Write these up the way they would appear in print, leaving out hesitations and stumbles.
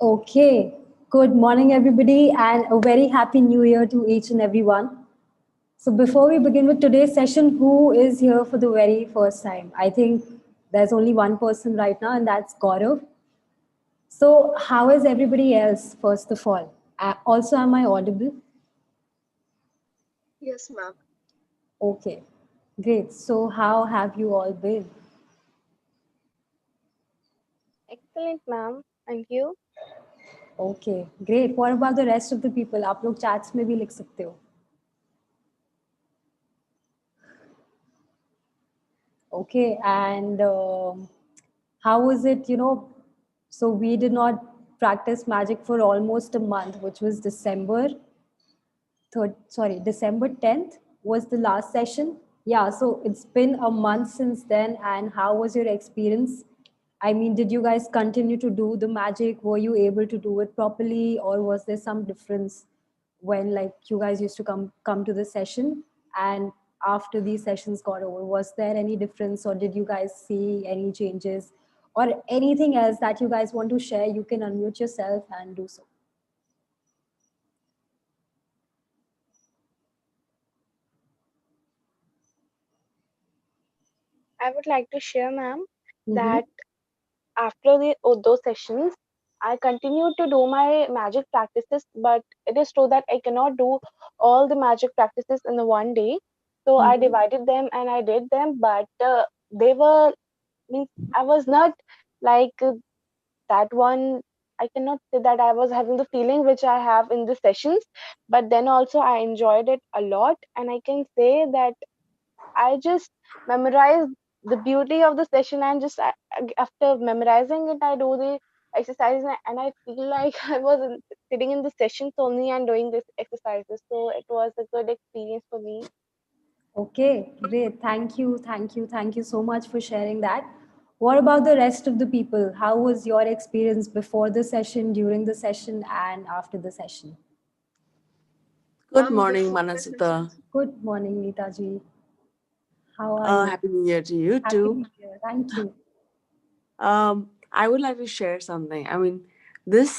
Okay, good morning, everybody, and a very happy new year to each and everyone. So, before we begin with today's session, who is here for the very first time? I think there's only one person right now, and that's Gaurav. So, how is everybody else, first of all? Also, am I audible? Yes, ma'am. Okay, great. So, how have you all been? Excellent, ma'am. And you? Okay, great. What about the rest of the people? आप लोग chats में भी लिख सकते हो. Okay, and how was it? So we did not practice magic for almost a month, which was December 3rd, sorry, December 10th was the last session. Yeah, so it's been a month since then. And how was your experience? I mean, did you guys continue to do the magic? Were you able to do it properly, or was there some difference when like you guys used to come to the session and after these sessions got over? Was there any difference, or did you guys see any changes, or anything else that you guys want to share? You can unmute yourself and do so. I would like to share, ma'am, Mm-hmm. that after those sessions, I continued to do my magic practices, but it is true that I cannot do all the magic practices in the one day. So I Mm-hmm. divided them and I did them, but they were means I was not like that one. I cannot say that I was having the feeling which I have in the sessions, but then also I enjoyed it a lot, and I can say that I just memorize the beauty of the session, and just after memorizing it, I do the exercises and I feel like I was sitting in the sessions only and doing these exercises. So it was a good experience for me. Okay, great. Thank you. Thank you. Thank you so much for sharing that. What about the rest of the people? How was your experience before the session, during the session, and after the session? Good morning, Before the Manasita. sessions. Good morning, Neetaji. How are you? Happy New Year to you Happy too. New Year. Thank you. I would like to share something. I mean, these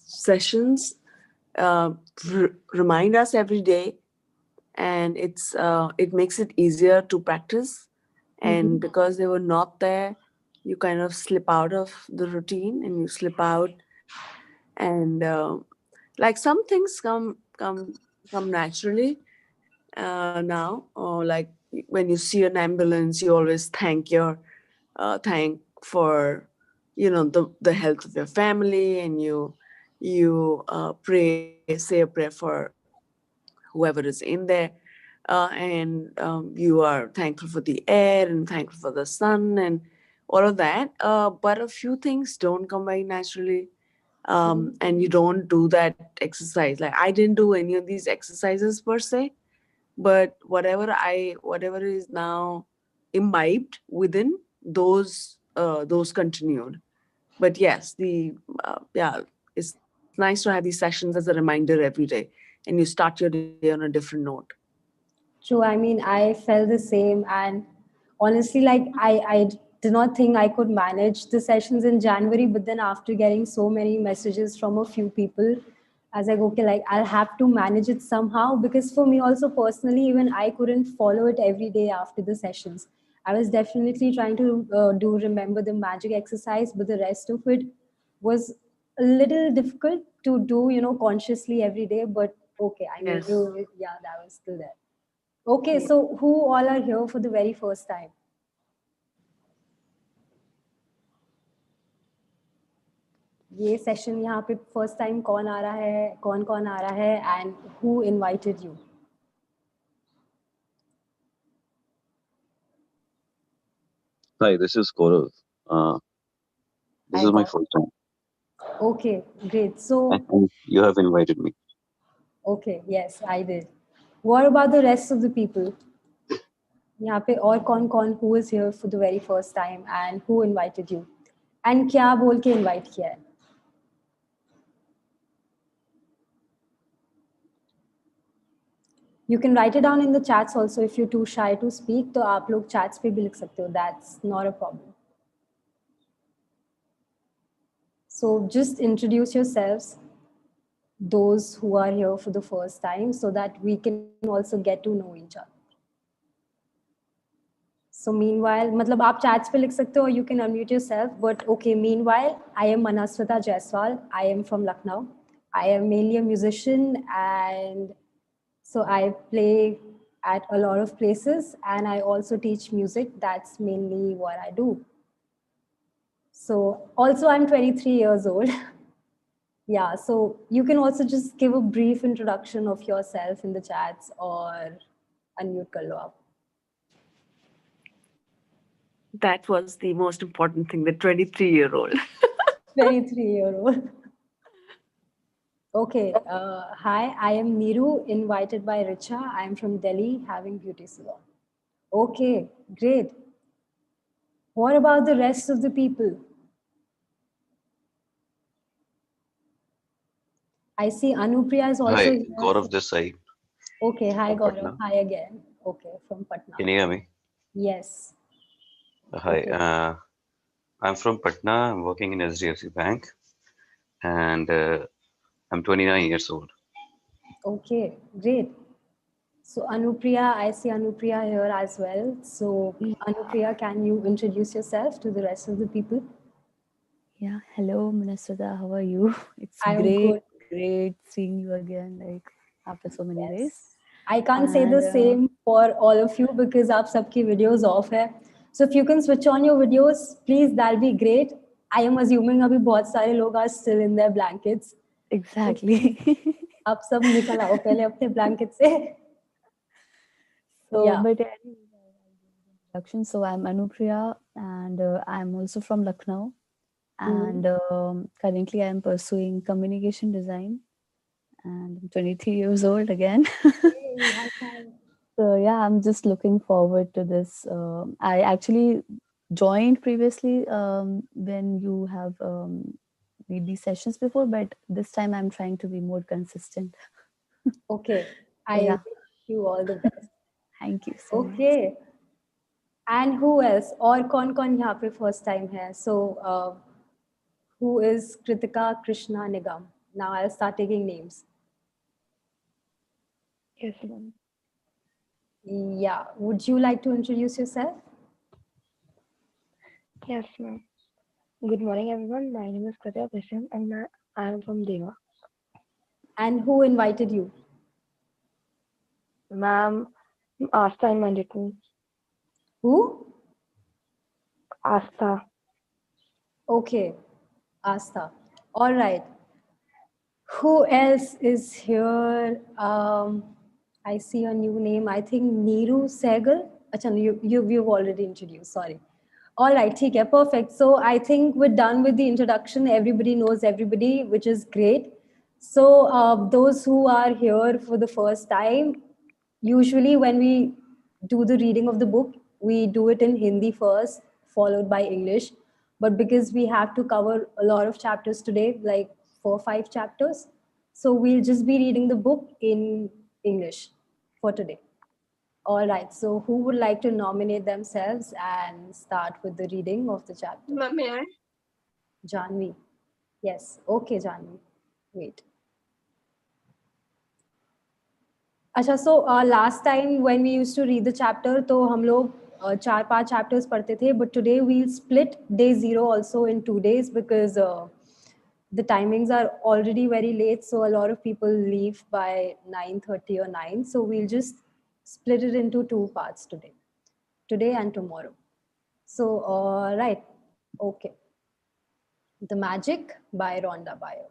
sessions uh, remind us every day, and it makes it easier to practice. And Mhm. because they were not there, you kind of slip out of the routine, and you slip out, and like some things come naturally now. Or like when you see an ambulance, you always thank for the health of your family, and you pray, say a prayer for whoever is in there, and you are thankful for the air and thankful for the sun and all of that. But a few things don't come very naturally, and you don't do that exercise. Like I didn't do any of these exercises per se, but whatever is now imbibed within those continued. But yes, the yeah, it's nice to have these sessions as a reminder every day, and you start your day on a different note. True. I mean, I felt the same. And honestly, like, I did not think I could manage the sessions in January. But then, after getting so many messages from a few people, I was like, okay, like, I'll have to manage it somehow. Because for me, also personally, even I couldn't follow it every day after the sessions. I was definitely trying to do remember the magic exercise, but the rest of it was a little difficult to do, consciously every day. But okay, I mean, Yes. yeah, that was still there. Okay, so who all are here for the very first time? ये session यहाँ पे first time कौन आ रहा है, कौन कौन आ रहा है, and who invited you? Hi, this is Gaurav. Uh, this I is my got. first time, Okay, great. So, and you have invited me. okay, yes, I did. What about the rest of the people? यहाँ पे और कौन कौन who is here for the very first time and who invited you? And क्या बोल के invite किया है? You can write it down in the chats also. If you're too shy to speak, तो आप लोग chats पे भी लिख सकते हो. That's not a problem. So just introduce yourselves, those who are here for the first time, so that we can also get to know each other. So meanwhile, मतलब आप chats पे लिख सकते हो, you can unmute yourself. But okay, meanwhile, I am Manaswita Jaiswal. I am from Lucknow. I am mainly a musician, and so I play at a lot of places, and I also teach music. That's mainly what I do. So also I'm 23 years old. Yeah, so you can also just give a brief introduction of yourself in the chats or unmute kar lo aap. That was the most important thing, the 23-year-old. 23-year-old. Okay, hi, I am Niru, invited by Richa. I am from Delhi, having beauty salon. Okay, great. What about the rest of the people? I see Anupriya is also Hi, here. Gaurav this side Okay, hi from Gaurav. Patna. Hi again. Okay, from Patna. Can you hear me? Yes. Hi, Okay. I'm from Patna. I'm working in SDFC Bank, and I'm 29 years old. Okay, great. So Anupriya, I see Anupriya here as well. So Anupriya, can you introduce yourself to the rest of the people? Yeah, hello, Manaswita. How are you? It's I'm good. great seeing you again, like after so many days. Yes. I can't say the And same for all of you because आप सबकी videos off है. So if you can switch on your videos, please, that'll be great. I am assuming अभी बहुत सारे लोग are still in their blankets. exactly. आप सब निकल आओ पहले अपने blanket से. So, Yeah. but anyway, I'll give the introduction. So I'm Anupriya, and I'm also from Lucknow. And currently, I'm pursuing communication design, and I'm 23 years old again. Hey, high five. So yeah, I'm just looking forward to this. I actually joined previously when you have made these sessions before, but this time I'm trying to be more consistent. Okay. I Yeah. wish you all the best. Thank you so much. Okay. And who else? और कौन यहाँ पे first time है? So who is Kritika Krishna Nigam? Now I'll start taking names. Yes, ma'am. Yeah. Would you like to introduce yourself? Yes, ma'am. Good morning, everyone. My name is Kritika Krishnan, and I am from Deva. And who invited you? Ma'am, Asta invited me. Who? Asta. Okay. Asta. All right. Who else is here? I see a new name. I think Neeru Sehgal. Acha, no, you've already introduced. Sorry. All right, ठीक है, perfect. So I think we're done with the introduction. Everybody knows everybody, which is great. So those who are here for the first time, usually when we do the reading of the book, we do it in Hindi first, followed by English. But because we have to cover a lot of chapters today, like 4 or 5 chapters, so we'll just be reading the book in English for today. All right, so who would like to nominate themselves and start with the reading of the chapter? May I? Janvi. Yes, okay, Janvi. Wait. अच्छा, so last time when we used to read the chapter, तो हम लोग 4-5 chapters पढ़ते थे, but today we'll split day 0 also in 2 days because the timings are already very late, so a lot of people leave by 9:30 or 9, so we'll just split it into 2 parts today and tomorrow. So right, okay. The Magic by Rhonda Byrne.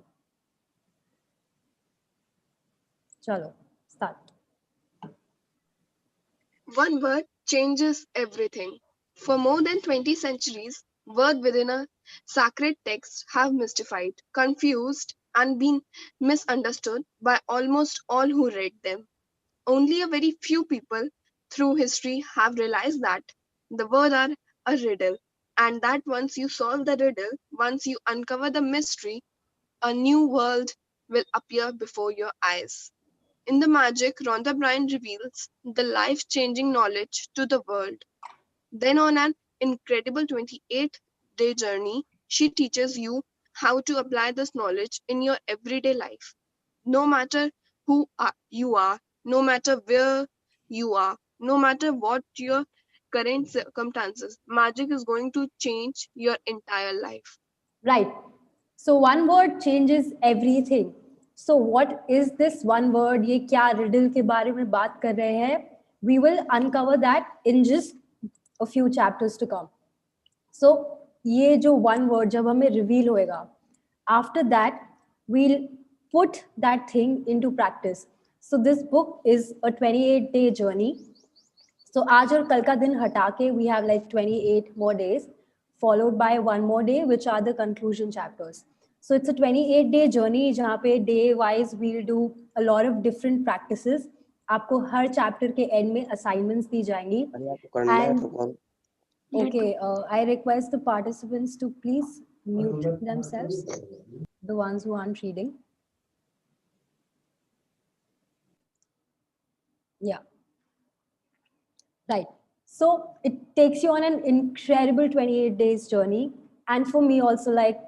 Chalo, start. One word changes everything. For more than 20 centuries, words within a sacred text have mystified, confused, and been misunderstood by almost all who read them. Only a very few people through history have realized that the words are a riddle, and that once you solve the riddle, once you uncover the mystery, a new world will appear before your eyes. In The Magic, Rhonda Byrne reveals the life-changing knowledge to the world. Then on an incredible 28-day journey, she teaches you how to apply this knowledge in your everyday life. No matter you are, no matter where you are, no matter what your current circumstances, magic is going to change your entire life. Right. So one word changes everything. So what is this one word? ये क्या riddle के बारे में बात कर रहे हैं? We will uncover that in just a few chapters to come. So ये जो one word जब हमें reveal होएगा, after that we'll put that thing into practice. So this book is a 28-day journey. So आज और कल का दिन हटा के we have like 28 more days, followed by one more day, which are the conclusion chapters. So it's a 28-day journey जहाँ पे day wise we'll do a lot of different practices. आपको हर chapter के end में assignments दी जाएंगी. And okay, I request the participants to please mute themselves, the ones who aren't reading. Yeah. Right. So it takes you on an incredible 28 days journey. And for me also, like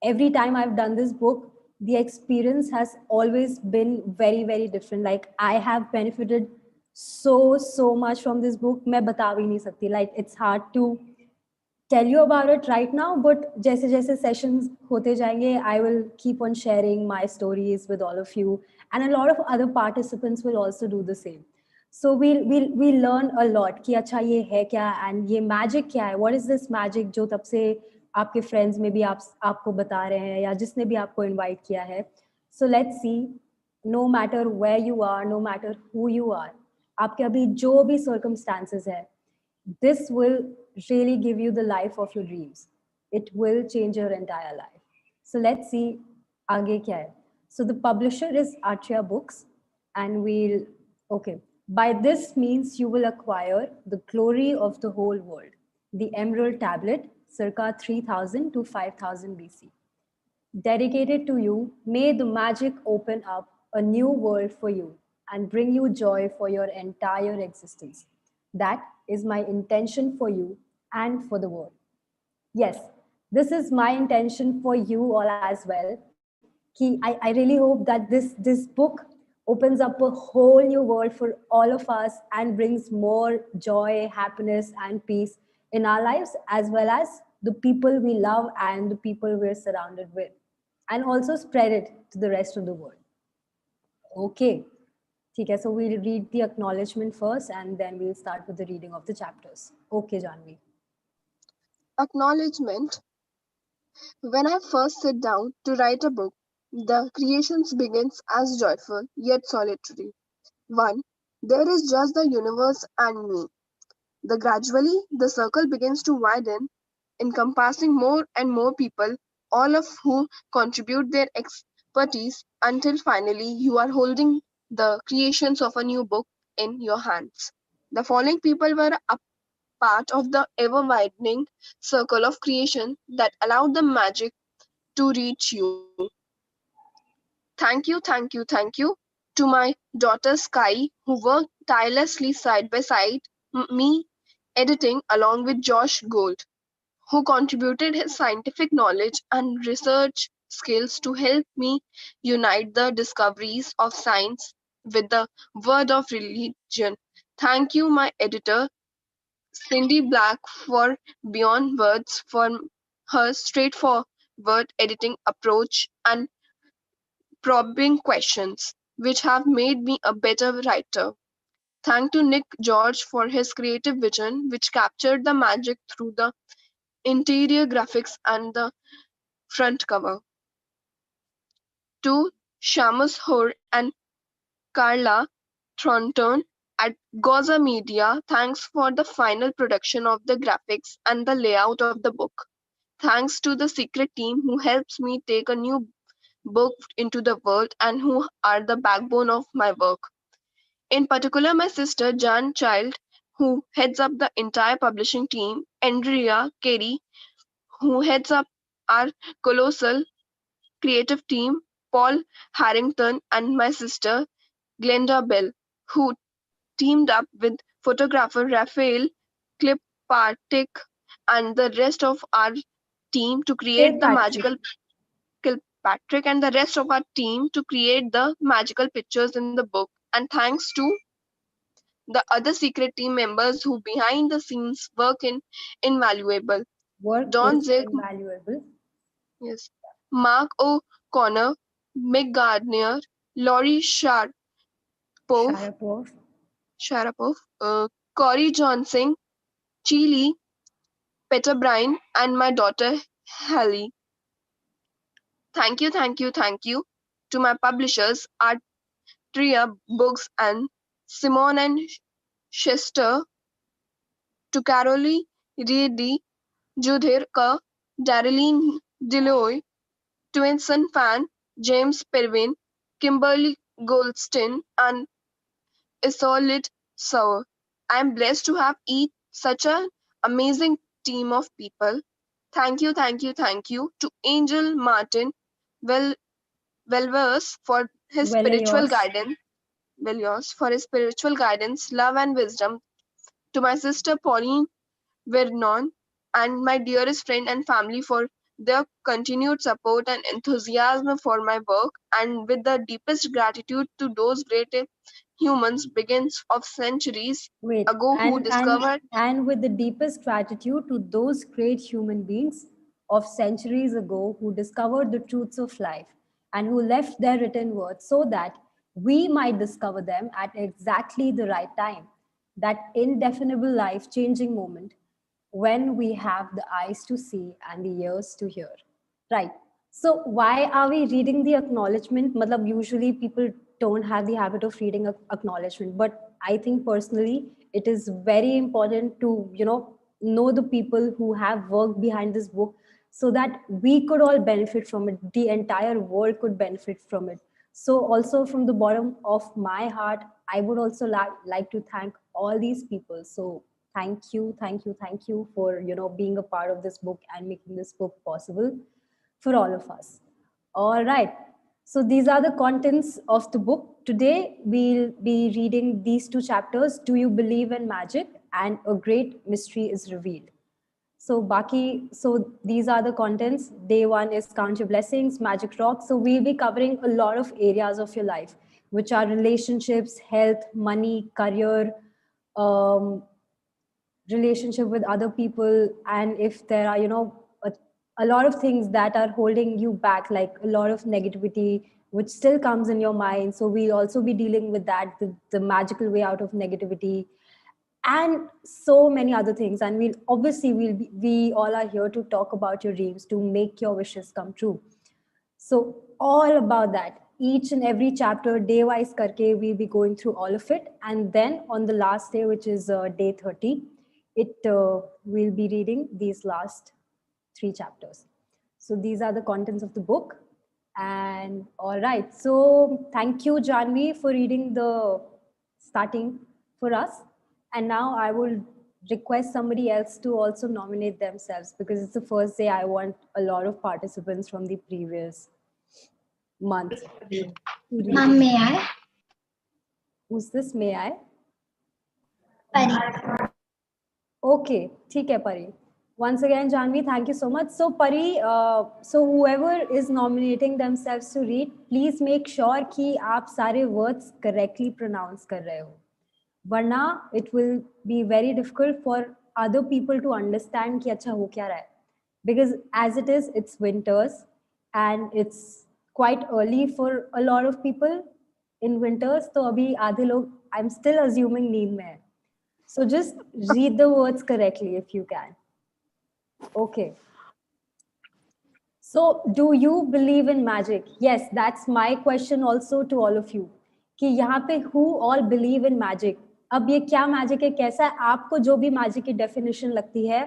every time I've done this book, the experience has always been very, very different. Like I have benefited so much from this book. मैं बता भी नहीं सकती. Like it's hard to tell you about it right now, but जैसे जैसे sessions होते जाएंगे, I will keep on sharing my stories with all of you, and a lot of other participants will also do the same. So we'll learn a lot कि अच्छा ये है क्या, and ये magic क्या है, what is this magic जो तब से आपके friends में भी आपको बता रहे हैं या जिसने भी आपको invite किया है. So let's see, no matter where you are, no matter who you are, आपके अभी जो भी circumstances है, this will really give you the life of your dreams. It will change your entire life. So let's see आगे क्या है. So the publisher is Atria Books, and okay. By this means you will acquire the glory of the whole world, the Emerald Tablet, circa 3000 to 5000 BC. Dedicated to you, may the magic open up a new world for you and bring you joy for your entire existence. That is my intention for you and for the world. Yes, this is my intention for you all as well. I really hope that this book opens up a whole new world for all of us and brings more joy, happiness, and peace in our lives, as well as the people we love and the people we're surrounded with, and also spread it to the rest of the world. Okay. Okay, so we'll read the acknowledgement first and then we'll start with the reading of the chapters. Okay, Janvi. Acknowledgement. When I first sit down to write a book, the creations begins as joyful yet solitary. 1. There is just the universe and me. Gradually, the circle begins to widen, encompassing more and more people, all of whom contribute their expertise until finally you are holding the creations of a new book in your hands. The following people were a part of the ever-widening circle of creation that allowed the magic to reach you. Thank you to my daughter Sky, who worked tirelessly side by side me editing along with Josh Gold, who contributed his scientific knowledge and research skills to help me unite the discoveries of science with the word of religion. Thank you, my editor, Cindy Black, for Beyond Words, for her straightforward editing approach and probing questions, which have made me a better writer. Thank to Nick George for his creative vision, which captured the magic through the interior graphics and the front cover. To Shamus Hoare and Carla Thornton at Goza Media, thanks for the final production of the graphics and the layout of the book. Thanks to the secret team who helps me take a new book into the world and who are the backbone of my work. In particular, my sister Jan Child, who heads up the entire publishing team, Andrea Carey, who heads up our colossal creative team, Paul Harrington, and my sister Glenda Bell, who teamed up with photographer Raphael Klipartik and the rest of our team to create the Kilpatrick. magical Kilpatrick and the rest of our team to create the magical pictures in the book. And thanks to the other secret team members who behind the scenes work in invaluable. Work Don is Zig, invaluable. yes, Mark O'Connor, Mick Gardner, Laurie Sharapov. Sharapov, Corey Johnson, Chili, Peter Bryan, and my daughter Hallie. Thank you, thank you, thank you to my publishers, Artria Books and Simon and Schuster, to Carolee Reedy, Judhir Ka, Darlene Deloy, Twinson Fan, James Pervin, Kimberly Goldston, and Isolde Sauer. I am blessed to have such an amazing team of people. Thank you, thank you, thank you to Angel Martin Velvers for his Well, spiritual yours. guidance. Velios for his spiritual guidance, love, and wisdom. To my sister Pauline Vernon and my dearest friend and family for their continued support and enthusiasm for my work, and with the deepest gratitude to those great humans begins of centuries Wait, ago who discovered and with the deepest gratitude to those great human beings of centuries ago who discovered the truths of life and who left their written words so that we might discover them at exactly the right time. That indefinable life changing moment when we have the eyes to see and the ears to hear. Right. So why are we reading the acknowledgement? Matlab, usually people don't have the habit of reading acknowledgement, but I think personally it is very important to, know the people who have worked behind this book so that we could all benefit from it. The entire world could benefit from it. So also from the bottom of my heart, I would also like to thank all these people. So thank you, thank you, thank you for, being a part of this book and making this book possible for all of us. All right. So these are the contents of the book. Today, we'll be reading these two chapters, Do You Believe in Magic? And A Great Mystery is Revealed. So these are the contents. Day one is Count Your Blessings, Magic Rock. So we'll be covering a lot of areas of your life, which are relationships, health, money, career, relationship with other people, and if there are a lot of things that are holding you back, like a lot of negativity which still comes in your mind, so we'll also be dealing with that, the magical way out of negativity, and so many other things. And we all are here to talk about your dreams, to make your wishes come true. So all about that, each and every chapter, day wise karke, we'll be going through all of it. And then on the last day, which is day 30, we'll be reading these last 3 chapters. So these are the contents of the book. And all right, so thank you, Janvi, for reading the starting for us. And now I will request somebody else to also nominate themselves, because it's the first day. I want a lot of participants from the previous month. Ma'am, may I? Who's this? May I? Pari. Okay, ठीक है, Pari. Once again, Janvi, thank you so much. So Pari, so whoever is nominating themselves to read, please make sure कि आप सारे words correctly pronounce कर रहे हो. वरना it will be very difficult for other people to understand कि अच्छा हो क्या रहा है. Because as it is, it's winters and it's quite early for a lot of people in winters. तो अभी आधे लोग, I'm still assuming नींद में है. So just read the words correctly if you can. Okay. So do you believe in magic? Yes, that's my question also to all of you. कि यहाँ पे who all believe in magic? अब ये क्या magic है, कैसा है, आपको जो भी magic की definition लगती है,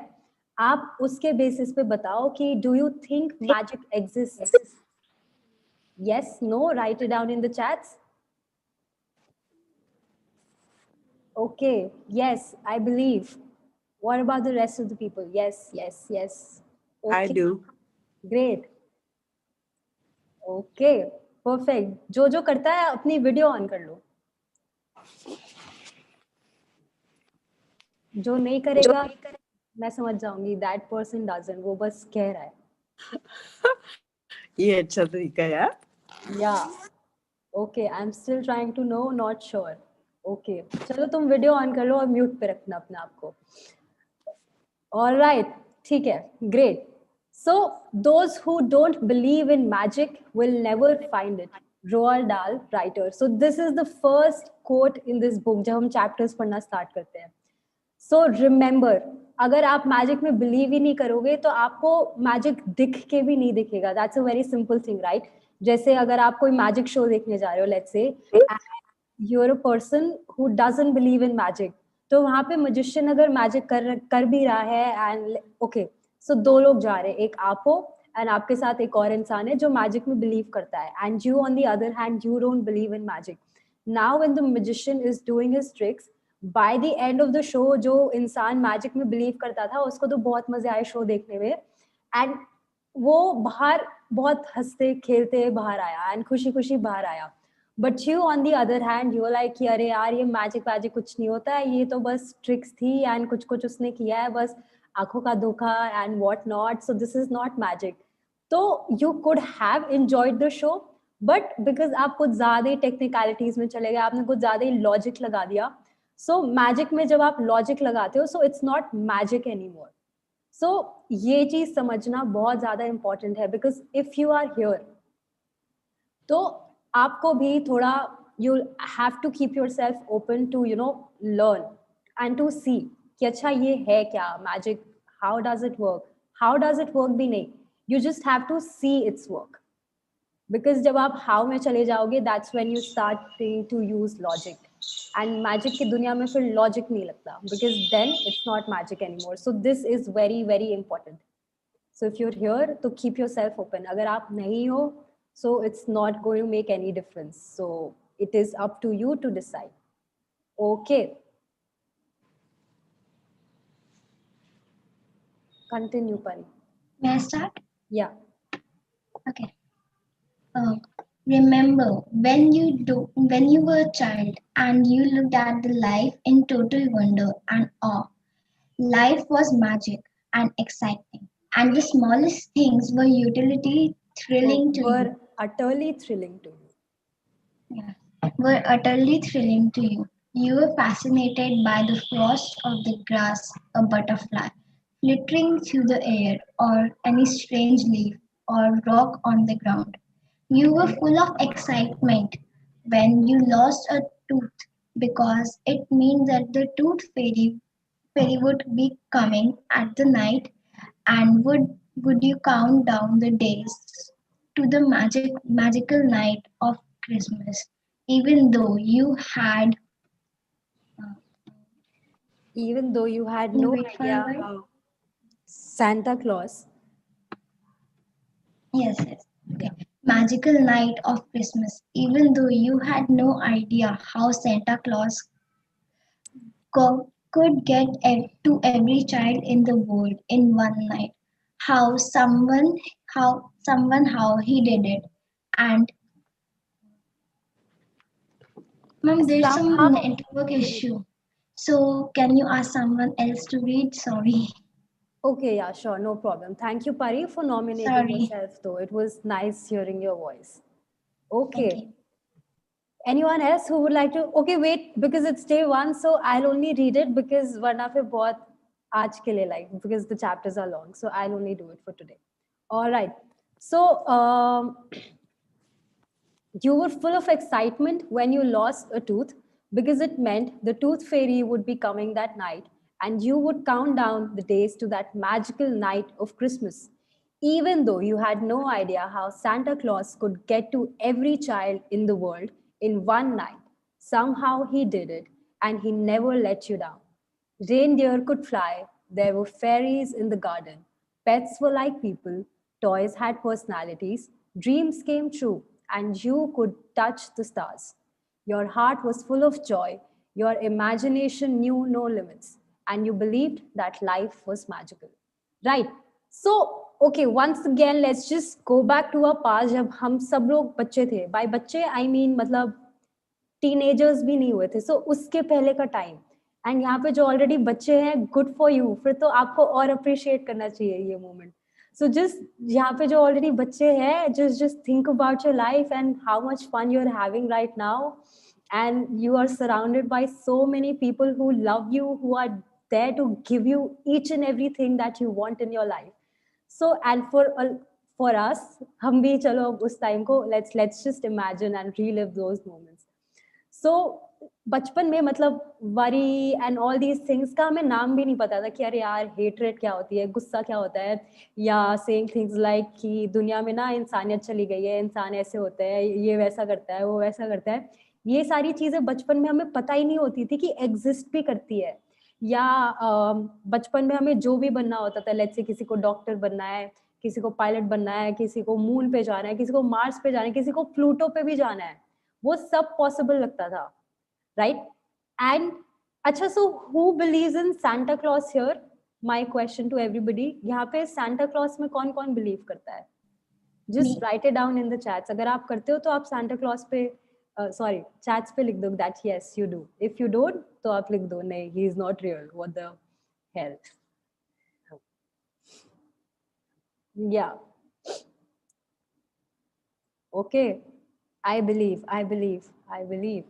आप उसके basis पे बताओ कि do you think magic exists? Yes, no, write it down in the chats. Okay, yes, I believe. What about the rest of the people? Yes, yes, yes. Okay. I do. Great. Okay, perfect. जो करता है अपनी video on कर लो. जो नहीं करेगा मैं समझ जाऊंगी that person doesn't, वो बस कह रहा है. ये अच्छा तरीका है यार. Yeah. Okay, I'm still trying to know, not sure. Okay, चलो तुम वीडियो ऑन कर लो और म्यूट पे रखना अपने आप को. All right, ठीक है, great. So those who don't believe in magic will never find it. Roald Dahl, writer. So this is the first quote in this book जब हम chapters पढ़ना start करते हैं. So remember, अगर आप मैजिक में बिलीव ही नहीं करोगे तो आपको मैजिक दिख के भी नहीं दिखेगा. That's a very simple thing, right? जैसे अगर आप कोई मैजिक शो देखने जा रहे हो, let's say, and you're a person who doesn't believe in magic, तो वहां पे magician अगर मैजिक कर भी रहा है एंड ओके, सो 2 लोग जा रहे हैं, एक आप हो एंड आपके साथ एक और इंसान है जो मैजिक में बिलीव करता है, and you on the other hand you don't believe in magic. Now when the magician is doing his tricks, by the end of the show जो इंसान मैजिक में बिलीव करता था उसको तो बहुत मजे आए शो देखने में, एंड वो बाहर बहुत हंसते खेलते बाहर आया एंड खुशी खुशी बाहर आया. But you on the other hand you like कि अरे यार ये मैजिक वैजिक कुछ नहीं होता है, ये तो बस ट्रिक्स थी एंड कुछ कुछ उसने किया है, बस आंखों का धोखा and what not, so this is not magic. तो you could have enjoyed the show, but because आप कुछ ज्यादा ही टेक्निकलिटीज में चले गए, आपने कुछ ज्यादा ही लॉजिक लगा दिया. सो मैजिक में जब आप लॉजिक लगाते हो so it's not magic anymore. So ये चीज समझना बहुत ज्यादा इंपॉर्टेंट है, because if you are here तो आपको भी थोड़ा you have to keep yourself open to learn and to see कि अच्छा ये है क्या magic, how does it work भी नहीं, you just have to see it's work. Because जब आप हाउ में चले जाओगे that's when you starting to use logic, and magic की दुनिया में फिर लॉजिक नहीं लगता, because then it's not magic anymore. So this is very very important. So if you're here तो कीप योर सेल्फ ओपन. अगर आप नहीं हो so it's not going to make any difference, so it is up to you to decide. Okay, continue Pari. May I start? Yeah. Okay. Remember when you were a child and you looked at the life in total wonder and awe. Life was magic and exciting, and the smallest things were thrilling to you. Utterly thrilling to you. Yeah, were utterly thrilling to you. You were fascinated by the frost of the grass, a butterfly flittering through the air, or any strange leaf or rock on the ground. You were full of excitement when you lost a tooth, because it meant that the tooth fairy would be coming at the night, and would you count down the days to the magical night of Christmas, even though you had no idea how Santa Claus. Yes. Okay. Magical night of Christmas, even though you had no idea how Santa Claus could get to every child in the world in one night. How he did it. And Mom, there's some network issue. So can you ask someone else to read? Sorry. Okay, yeah, sure, no problem. Thank you, Pari, for nominating yourself, though. It was nice hearing your voice. Okay. Anyone else who would like to? Okay, wait, because it's day 1, so I'll only read it because varna fir bahut aaj ke liye, like, because the chapters are long, so I'll only do it for today. All right. So you were full of excitement when you lost a tooth, because it meant the tooth fairy would be coming that night, and you would count down the days to that magical night of Christmas, even though you had no idea how Santa Claus could get to every child in the world in one night. Somehow he did it, and he never let you down. Reindeer could fly, there were fairies in the garden, pets were like people, toys had personalities, dreams came true, and you could touch the stars. Your heart was full of joy, your imagination knew no limits, and you believed that life was magical. Right? So, okay, once again, let's just go back to our past जब हम सब लोग बच्चे थे. By बच्चे, I mean मतलब teenagers भी नहीं हुए थे. So, उसके पहले का time. एंड यहाँ पे जो ऑलरेडी बच्चे हैं, गुड फॉर यू, फिर तो आपको और अप्रिशिएट करना चाहिए ये मोमेंट. सो जस्ट यहाँ पे जो ऑलरेडी बच्चे हैं, just think about your life and how much fun you are having right now, and you are surrounded by so many people who love you, who are there to give you each and everything that you want in your life. So and for us, hum bhi chalo us time ko let's just imagine and relive those moments. So बचपन में मतलब worry and all these things का हमें नाम भी नहीं पता था कि अरे यार हेटरेट क्या होती है, गुस्सा क्या होता है, या सेइंग थिंग्स लाइक कि दुनिया में ना इंसानियत चली गई है, इंसान ऐसे होते हैं, ये वैसा करता है, वो वैसा करता है. ये सारी चीजें बचपन में हमें पता ही नहीं होती थी कि एग्जिस्ट भी करती है. या बचपन में हमें जो भी बनना होता था, लेट्स से किसी को डॉक्टर बनना है, किसी को पायलट बनना है, किसी को मून पे जाना है, किसी को मार्स पे जाना है, किसी को प्लूटो पे भी जाना है, वो सब पॉसिबल लगता था, राइट? एंड अच्छा, so who believes in Santa Claus here? My question to everybody, यहाँ पे सांता क्लॉज में कौन कौन बिलीव करता है? Just right it down in the chats. अगर आप करते हो तो आप सांता क्लॉज पे सॉरी चैट्स पे लिख दो that yes you do. If you don't तो आप लिख दो नहीं, he is not real, what the hell. या ओके, आई बिलीव.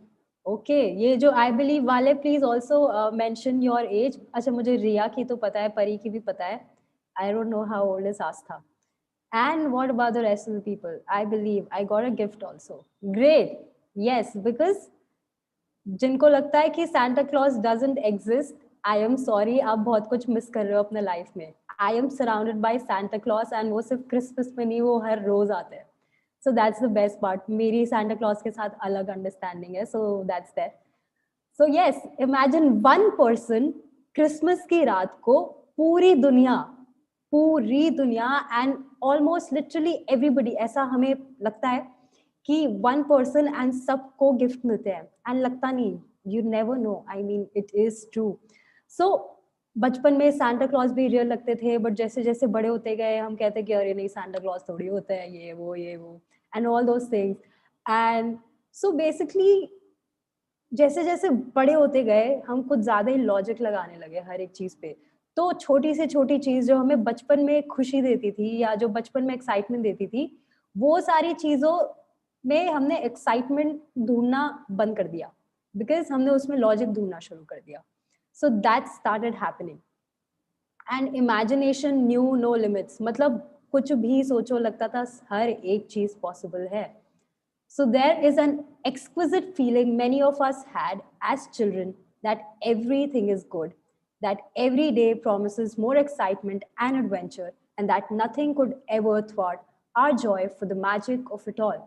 ओके, ये जो आई बिलीव वाले please also mention your age. अच्छा, मुझे रिया की तो पता है, परी की भी पता है. आई don't know how old is Aastha. And what about the rest of the people? I believe I got a gift also. Great. Yes, because जिनको लगता है कि Santa Claus doesn't exist, I am sorry, आप बहुत कुछ miss कर रहे हो अपने लाइफ में. I am surrounded by Santa Claus and वो सिर्फ क्रिसमस में नहीं, वो हर रोज आते हैं. So that's the best part. मेरी Santa Claus के साथ अलग अंडरस्टैंडिंग है. So that's there. So yes, imagine one person Christmas की रात को पूरी दुनिया एंड ऑलमोस्ट लिटरली एवरीबडी, ऐसा हमें लगता है कि वन पर्सन एंड सबको गिफ्ट मिलते हैं, एंड लगता नहीं, you never know, I mean it is true. So बचपन में सांता क्लॉज भी रियल लगते थे, बट जैसे जैसे बड़े होते गए हम कहते कि अरे नहीं, सांता क्लॉज थोड़ी होता है, ये वो and all those things. And so basically जैसे जैसे बड़े होते गए हम कुछ ज्यादा ही लॉजिक लगाने लगे हर एक चीज पे. तो छोटी से छोटी चीज जो हमें बचपन में खुशी देती थी या जो बचपन में एक्साइटमेंट देती थी, वो सारी चीजों में हमने एक्साइटमेंट ढूंढना बंद कर दिया, बिकॉज हमने उसमें लॉजिक ढूंढना शुरू कर दिया. So that started happening. And imagination knew no limits, मतलब कुछ भी सोचो लगता था हर एक चीज पॉसिबल है. So there is an exquisite feeling many of us had as children that everything is good, that every day promises more excitement and adventure, and that nothing could ever thwart our joy for the magic of it all.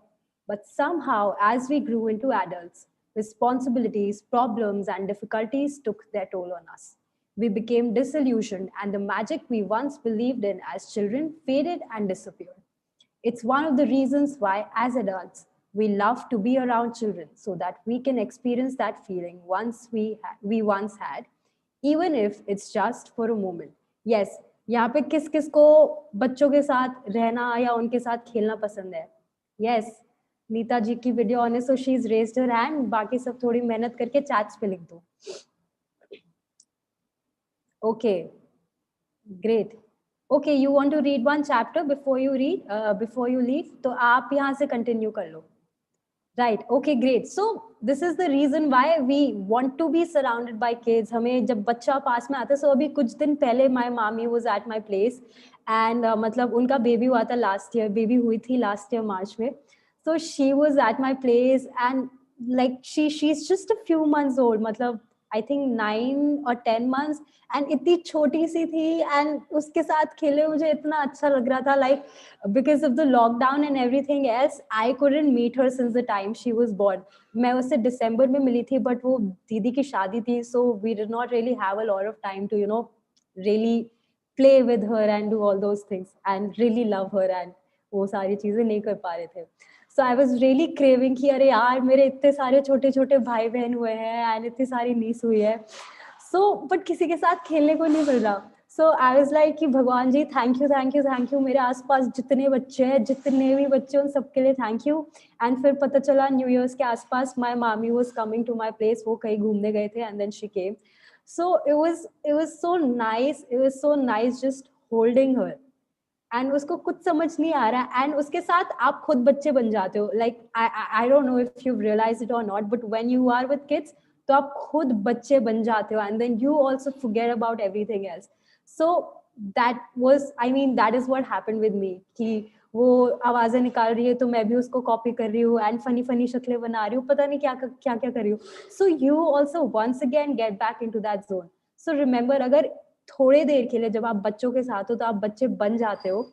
But somehow, as we grew into adults, responsibilities, problems, and difficulties took their toll on us. We became disillusioned, and the magic we once believed in as children faded and disappeared. It's one of the reasons why, as adults, we love to be around children so that we can experience that feeling we once had, even if it's just for a moment. Yes, यहाँ पे किस किस को बच्चों के साथ रहना या उनके साथ खेलना पसंद है? Yes, नीता जी की वीडियो ऑन है, so she's raised her hand. बाकी सब थोड़ी मेहनत करके चैट्स पे लिख दो. Okay, great. Okay, you want to read one chapter before you leave? तो आप यहाँ से continue कर लो. Right. Okay, great. So this is the reason why we want to be surrounded by kids. हमें जब बच्चा पास में आता है, so अभी कुछ दिन पहले my mommy was at my place and मतलब उनका बेबी हुआ था बेबी हुई थी last year March में. So she was at my place and like she's just a few months old, मतलब I think 9 or 10 months, and इतनी छोटी सी थी and उसके साथ खेले मुझे इतना अच्छा लग रहा था, like because of the lockdown and everything else, I couldn't meet her since the time she was born. मैं उससे दिसंबर में मिली थी, but वो दीदी की शादी थी, so we did not really have a lot of time to, you know, really play with her and do all those things and really love her, and वो सारी चीजें नहीं कर पा रहे थे. So I was really craving कि अरे यार मेरे इतने सारे छोटे छोटे भाई बहन हुए हैं and इतनी सारी नीस हुई है, so but किसी के साथ खेलने को नहीं मिल रहा. So I was like कि भगवान जी थैंक यू, मेरे आसपास जितने बच्चे हैं, जितने भी बच्चे उन सबके लिए थैंक यू. एंड फिर पता चला न्यू ईयर्स के आसपास my mommy was coming to my place, वो कहीं घूमने गए थे and then she came. So it was so nice, it was so nice just holding her. And उसको कुछ समझ नहीं आ रहा है, एंड उसके साथ आप खुद बच्चे बन जाते हो. Like I don't know if you realise it or not, but when you are with kids तो आप खुद बच्चे बन जाते हो, and then you also forget about everything else. So that was, I mean that is what happened with me, कि वो आवाजें निकाल रही है तो मैं भी उसको कॉपी कर रही हूँ, एंड फनी फनी शक्लें बना रही हूँ, पता नहीं क्या क्या क्या कर रही हूँ. So you also once again get back into that zone. So remember, अगर थोड़े देर के लिए जब आप बच्चों के साथ हो तो आप बच्चे बन जाते हो.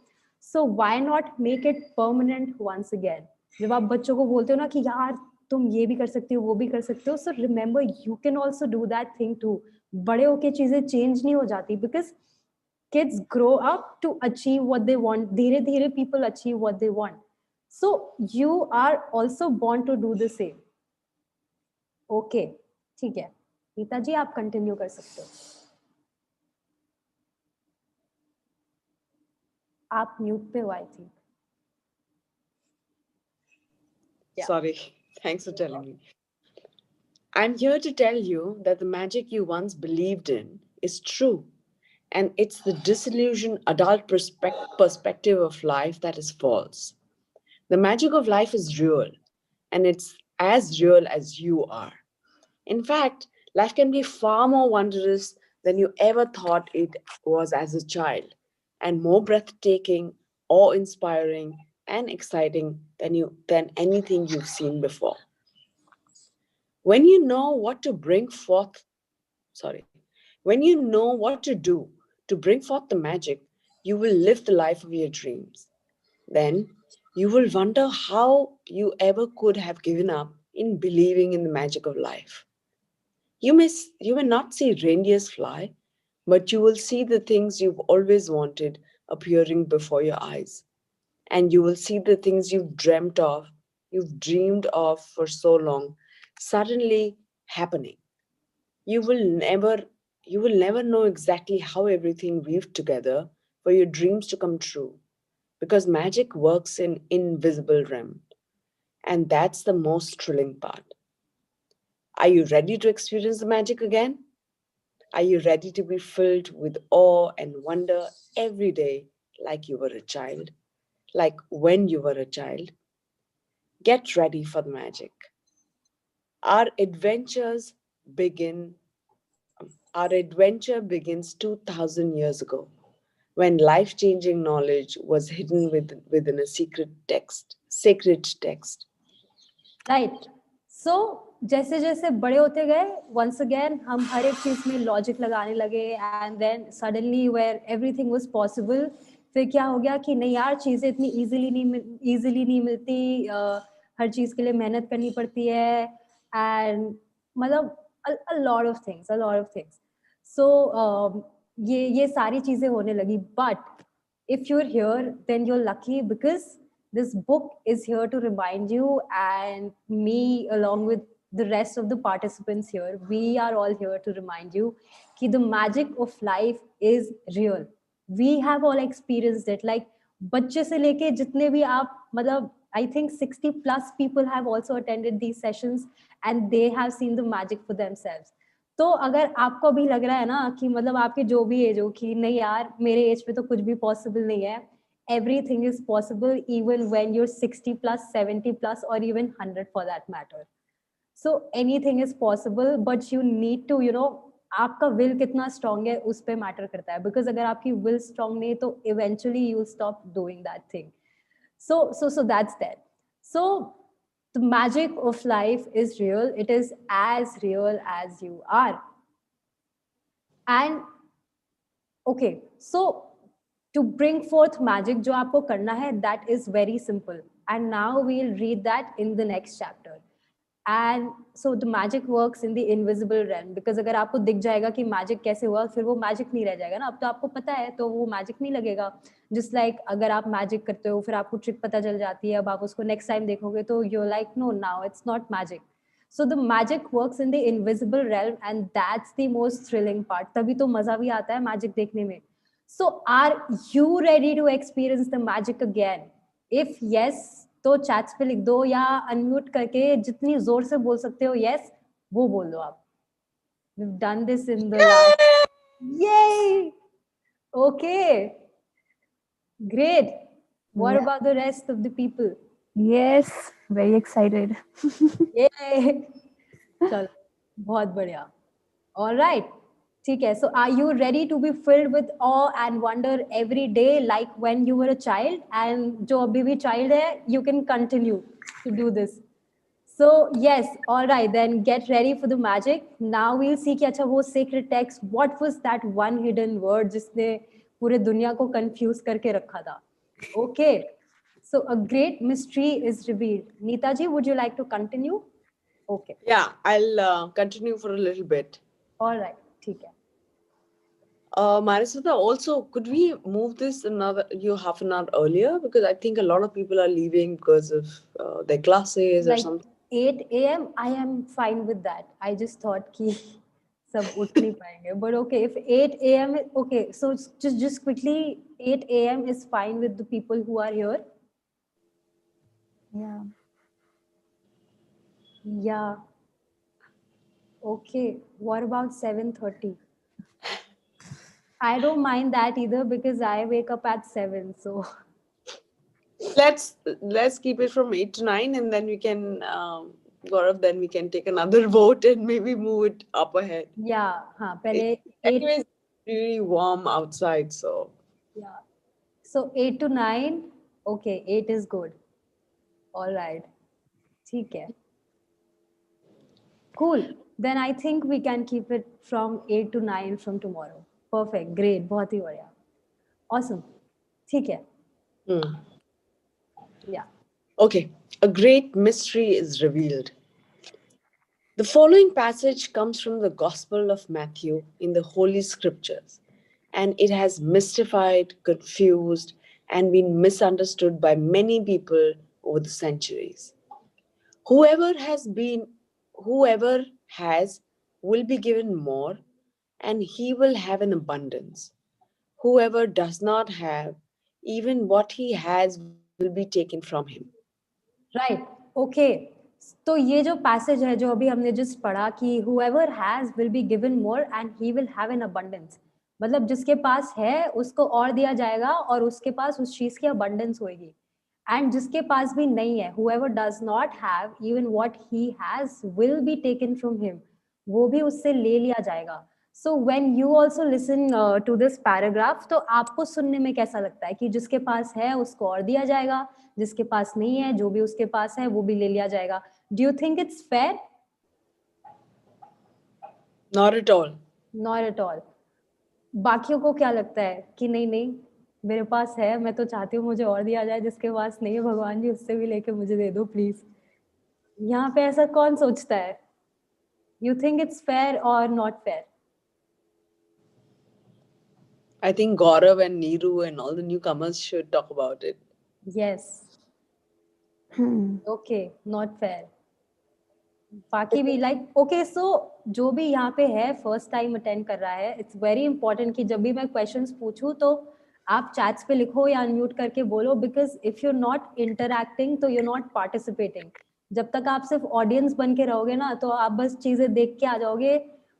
So why not make it permanent once again. जब आप बच्चों को बोलते हो ना कि यार तुम ये भी कर सकते हो, वो भी कर सकते हो, so remember you can also do that thing too. बड़े होके चीजें चेंज नहीं हो जाती, because kids grow up to achieve what they want. धीरे धीरे people achieve what they want. So you are also born to do the same. Okay, ठीक है नीता जी, आप कंटिन्यू कर सकते हो. आप म्यूट पे हो I think. Sorry, thanks for telling me. I'm here to tell you that the magic you once believed in is true. And it's the disillusioned adult perspective of life that is false. The magic of life is real, and it's as real as you are. In fact, life can be far more wondrous than you ever thought it was as a child, and more breathtaking, awe-inspiring, and exciting than anything you've seen before. When you know what to when you know what to do to bring forth the magic, you will live the life of your dreams. Then you will wonder how you ever could have given up in believing in the magic of life. You may not see reindeers fly, but you will see the things you've always wanted appearing before your eyes. And you will see the things you've dreamed of for so long, suddenly happening. You will never know exactly how everything weaved together for your dreams to come true, because magic works in invisible realm, and that's the most thrilling part. Are you ready to experience the magic again? Are you ready to be filled with awe and wonder every day like you were a child, like when you were a child? Get ready for the magic. Our adventure begins 2000 years ago, when life-changing knowledge was hidden within a sacred text. Right. So जैसे जैसे बड़े होते गए, once again हम हर एक चीज में logic लगाने लगे, and then suddenly where everything was possible, फिर क्या हो गया कि नहीं यार चीजें इतनी इजीली नहीं मिलती, हर चीज के लिए मेहनत करनी पड़ती है, and मतलब a lot of things. So ये सारी चीजें होने लगी. But if you're here, then you're lucky, because this book is here to remind you, and me along with the rest of the participants here, we are all here to remind you that the magic of life is real. We have all experienced it. Like बच्चे से लेके जितने भी आप मतलब I think 60 plus people have also attended these sessions, and they have seen the magic for themselves. तो अगर आपको भी लग रहा है ना कि मतलब आपके जो भी एज हो कि नहीं यार मेरे एज पे तो कुछ भी पॉसिबल नहीं है, everything is possible even when you're 60 plus, 70 plus, or even 100 for that matter. So anything is possible, but you need to, आपका will कितना strong है उस पे matter करता है, because अगर आपकी will strong नहीं तो eventually you'll stop doing that thing. So that's that. So the magic of life is real. It is as real as you are. And okay, so to bring forth magic, जो आपको करना है, that is very simple. And now we'll read that in the next chapter. And so the magic works in the invisible realm, because अगर आपको दिख जाएगा कि magic कैसे हुआ, फिर वो magic नहीं रह जाएगा ना. अब तो आपको पता है तो वो magic नहीं लगेगा. Just like अगर आप magic करते हो, फिर आपको trick पता चल जाती है, अब आप उसको next time देखोगे तो you're like, no, now it's not magic. So the magic works in the invisible realm, and that's the most thrilling part. तभी तो मजा भी आता है magic देखने में. So are you ready to experience the magic again? If yes, तो chats पे लिख दो, या unmute करके जितनी जोर से बोल सकते हो yes, वो बोल दो आप. We've done this in the last. Yay! Okay. Great. What Yeah. about the rest of the people? Yes, very excited. Yay! चलो, बहुत बढ़िया. All right. ठीक है. So are you ready to be filled with awe and wonder every day like when you were a child? And जो अभी भी child है, you can continue to do this. So yes, all right, then get ready for the magic. Now we'll see कि अच्छा वो sacred text, what was that one hidden word जिसने पूरे दुनिया को confuse करके रखा था? Okay, so a great mystery is revealed. Neetaji, would you like to continue? Okay, Yeah, I'll continue for a little bit. all right, ठीक है. Marisada, also, could we move this half an hour earlier? Because I think a lot of people are leaving because of their classes or Like something. 8 a.m. I am fine with that. I just thought कि सब उठ नहीं पाएंगे. But okay, if 8 a.m. Okay, so just quickly, 8 a.m. is fine with the people who are here. Yeah. Yeah. Okay. What about 7:30? I don't mind that either because I wake up at 7. So Let's keep it from 8 to 9, and then we can Gaurav, then we can take another vote and maybe move it up ahead. yeah, हाँ पहले 8. Anyways, really warm outside, so Yeah. So 8 to 9. Okay, 8 is good. All right. ठीक है. Cool. Then I think we can keep it from 8 to 9 from tomorrow. Perfect. Great. बहुत ही बढ़िया. Awesome. ठीक है. Yeah. okay, a great mystery is revealed. The following passage comes from the Gospel of Matthew in the Holy Scriptures, and it has mystified, confused, and been misunderstood by many people over the centuries. Whoever has will be given more, and he will have an abundance. Whoever does not have, even what he has will be taken from him. Right. Okay. तो ये जो passage है जो अभी हमने just पढ़ा कि whoever has will be given more and he will have an abundance. मतलब जिसके पास है उसको और दिया जाएगा और उसके पास उस चीज की abundance होगी. And जिसके पास भी नहीं है, whoever does not have, even what he has will be taken from him. वो भी उससे ले लिया जाएगा. So when you also listen to this paragraph, तो आपको सुनने में कैसा लगता है कि जिसके पास है उसको और दिया जाएगा, जिसके पास नहीं है, जो भी उसके पास है वो भी ले लिया जाएगा. Do you think it's fair? Not at all. Not at all. बाकियों को क्या लगता है कि नहीं नहीं मेरे पास है, मैं तो चाहती हूँ मुझे और दिया जाए, जिसके पास नहीं है भगवान जी उससे भी लेके मुझे दे दो प्लीज. यहाँ पे ऐसा कौन सोचता है? You think it's fair or not fair? I think Gaurav and Neeru and all the newcomers should talk about it. Yes. Okay, not fair. बाकी भी like okay, so जो भी यहाँ पे है फर्स्ट टाइम अटेंड कर रहा है, इट्स वेरी इंपॉर्टेंट कि जब भी मैं क्वेश्चंस पूछूं तो आप चैट्स पे लिखो या अनम्यूट करके बोलो, because if you not interacting तो यू नॉट पार्टिसिपेटिंग. जब तक आप सिर्फ ऑडियंस बन के रहोगे ना तो आप बस चीजें देख के आ जाओगे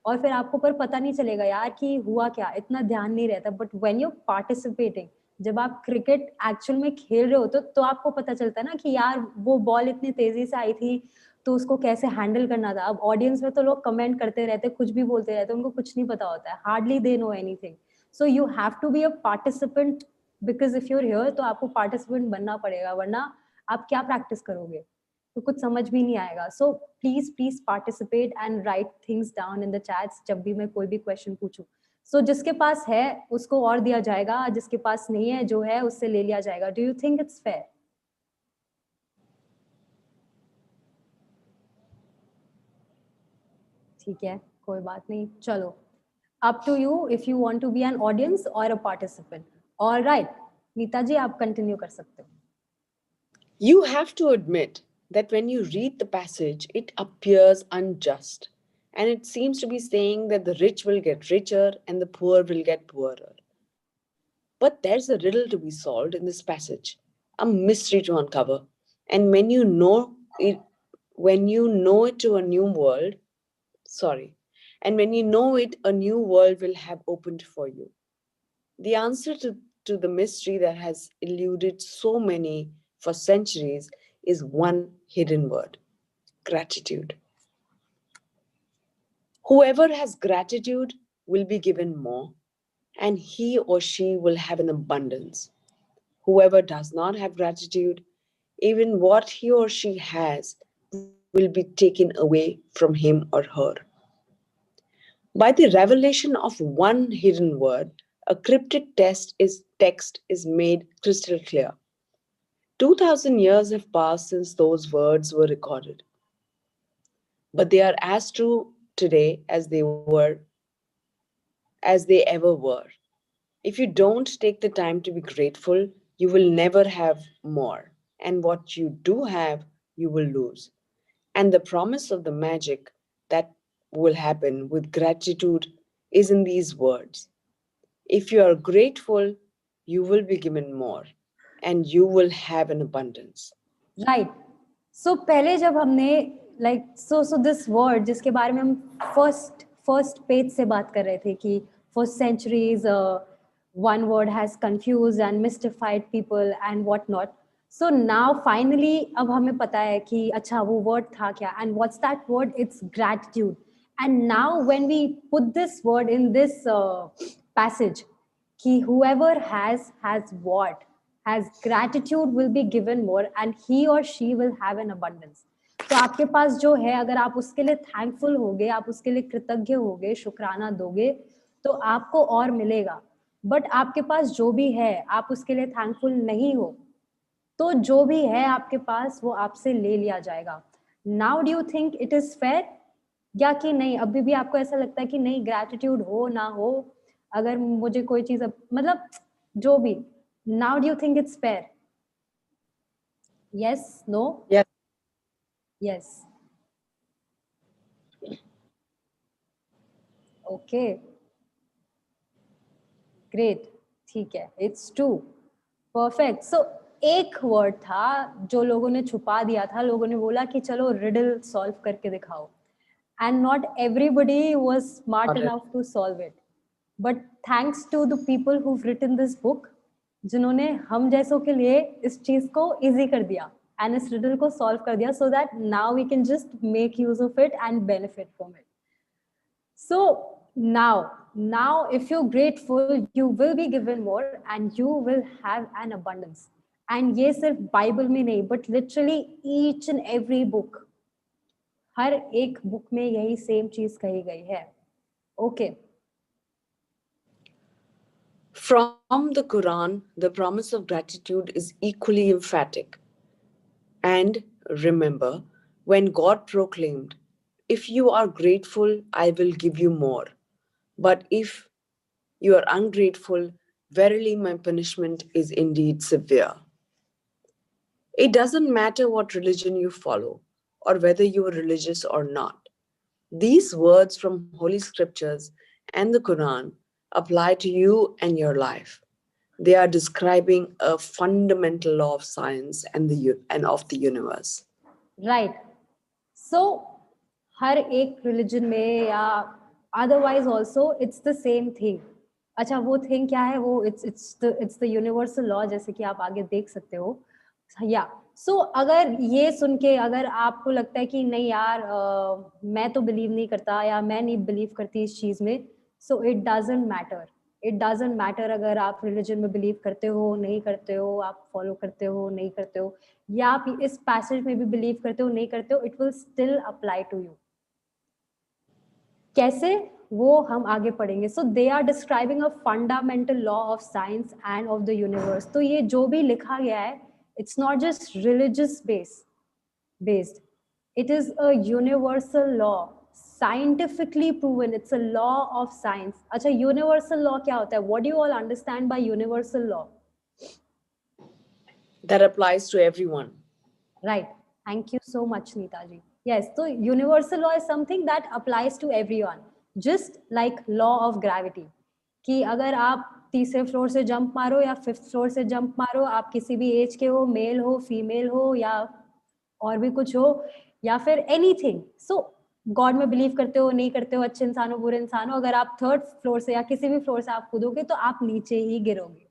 और फिर आपको पर पता नहीं चलेगा यार कि हुआ क्या, इतना ध्यान नहीं रहता. बट व्हेन यू पार्टिसिपेटिंग, जब आप क्रिकेट एक्चुअल में खेल रहे हो तो आपको पता चलता है ना कि यार वो बॉल इतनी तेजी से आई थी तो उसको कैसे हैंडल करना था. अब ऑडियंस में तो लोग कमेंट करते रहते, कुछ भी बोलते रहते, उनको कुछ नहीं पता होता है, hardly they know anything. So you have to be a participant, because if you're here तो आपको पार्टिसिपेंट बनना पड़ेगा, वरना आप क्या प्रैक्टिस करोगे तो कुछ समझ भी नहीं आएगा. So please please participate and right things down in the chats जब भी मैं कोई भी क्वेश्चन पूछूं. सो जिसके पास है उसको और दिया जाएगा, जिसके पास नहीं है जो है उससे ले लिया जाएगा. Do you think it's fair? ठीक है, कोई बात नहीं, चलो. Up to you if you want to be an audience or a participant. All right, Nita जी आप कंटिन्यू कर सकते हो. You have to admit that when you read the passage, it appears unjust. And it seems to be saying that the rich will get richer and the poor will get poorer. But there's a riddle to be solved in this passage, a mystery to uncover. And when you know it to a new world, And when you know it, a new world will have opened for you. The answer to the mystery that has eluded so many for centuries is one hidden word: gratitude. Whoever has gratitude will be given more, and he or she will have an abundance. Whoever does not have gratitude, even what he or she has will be taken away from him or her. By the revelation of one hidden word, a cryptic text is made crystal clear. 2000 years have passed since those words were recorded, but they are as true today as they ever were. If you don't take the time to be grateful, you will never have more. And what you do have, you will lose. And the promise of the magic that will happen with gratitude is in these words: if you are grateful, you will be given more, and you will have an abundance. Right. So पहले जब हमने like so this word जिसके बारे में हम first page से बात कर रहे थे कि for centuries one word has confused and mystified people and what not. So now finally अब हमें पता है कि अच्छा वो word था क्या, and what's that word? It's gratitude. And now when we put this word in this passage, कि whoever has what? Has gratitude will be given more and he or she will have an abundance. तो आपके पास जो है, अगर आप उसके लिए thankful होगे, आप उसके लिए कृतज्ञ होगे, शुक्राना दोगे, तो आपको और मिलेगा. बट आपके पास जो भी है, आप उसके लिए थैंकफुल नहीं हो, तो जो भी है आपके पास वो आपसे ले लिया जाएगा. Now do you think it is fair या कि नहीं? अभी भी आपको ऐसा लगता है कि नहीं, ग्रैटिट्यूड हो ना हो, अगर मुझे कोई चीज मतलब जो भी, now do you think it's fair? Yes, no? Yes. Yes. Okay. Great. ठीक है. It's true. Perfect. So एक वर्ड था जो लोगों ने छुपा दिया था. लोगों ने बोला कि चलो रिडल सॉल्व करके दिखाओ. And not everybody was smart enough to solve it. But thanks to the people who've written this book, जिन्होंने हम जैसों के लिए इस चीज को इजी कर दिया एंड इस रिडल को सॉल्व कर दिया, so that now we can just make use of it and benefit from it. So now if you're grateful, you will be given more and you will have an abundance. And ये सिर्फ Bible में नहीं, but literally each and every book, हर एक book में यही same चीज कही गई है. Okay. From the Quran, the promise of gratitude is equally emphatic. And remember, when God proclaimed, "If you are grateful, I will give you more. But if you are ungrateful, verily my punishment is indeed severe." It doesn't matter what religion you follow or whether you are religious or not. These words from Holy Scriptures and the Quran apply to you and your life. They are describing a fundamental law of science and of the universe. Right. So हर एक religion में या otherwise also it's the same thing. अच्छा, वो thing क्या है? वो it's the universal law, जैसे कि आप आगे देख सकते हो. या सो अगर ये सुन के अगर आपको लगता है कि नहीं यार मैं तो बिलीव नहीं करता या मैं नहीं बिलीव करती इस चीज में, सो इट डजंट मैटर अगर आप रिलीजन में बिलीव करते हो नहीं करते हो, आप फॉलो करते हो नहीं करते हो, या आप इस पैसेज में भी बिलीव करते हो नहीं करते हो, it will still apply to you. कैसे, वो हम आगे पढ़ेंगे. So they are describing a fundamental law of science and of the universe. तो ये जो भी लिखा गया है, it's not just religious based. It is a universal law, scientifically proven. It's a law of science. अच्छा, universal law क्या होता है? What do you all understand by universal law? That applies to everyone. Right. Thank you so much, Neeta ji. Yes, so universal law is something that applies to everyone, just like law of gravity. कि अगर आप तीसरे floor से jump मारो या fifth floor से jump मारो, आप किसी भी एज के हो, मेल हो, फीमेल हो, या और भी कुछ हो, या फिर एनीथिंग, सो गॉड में बिलीव करते हो नहीं करते हो, अच्छे इंसान हो बुरे इंसान हो, अगर आप 3rd फ्लोर से या किसी भी फ्लोर से आप कूदोगे तो आप नीचे ही गिरोगे.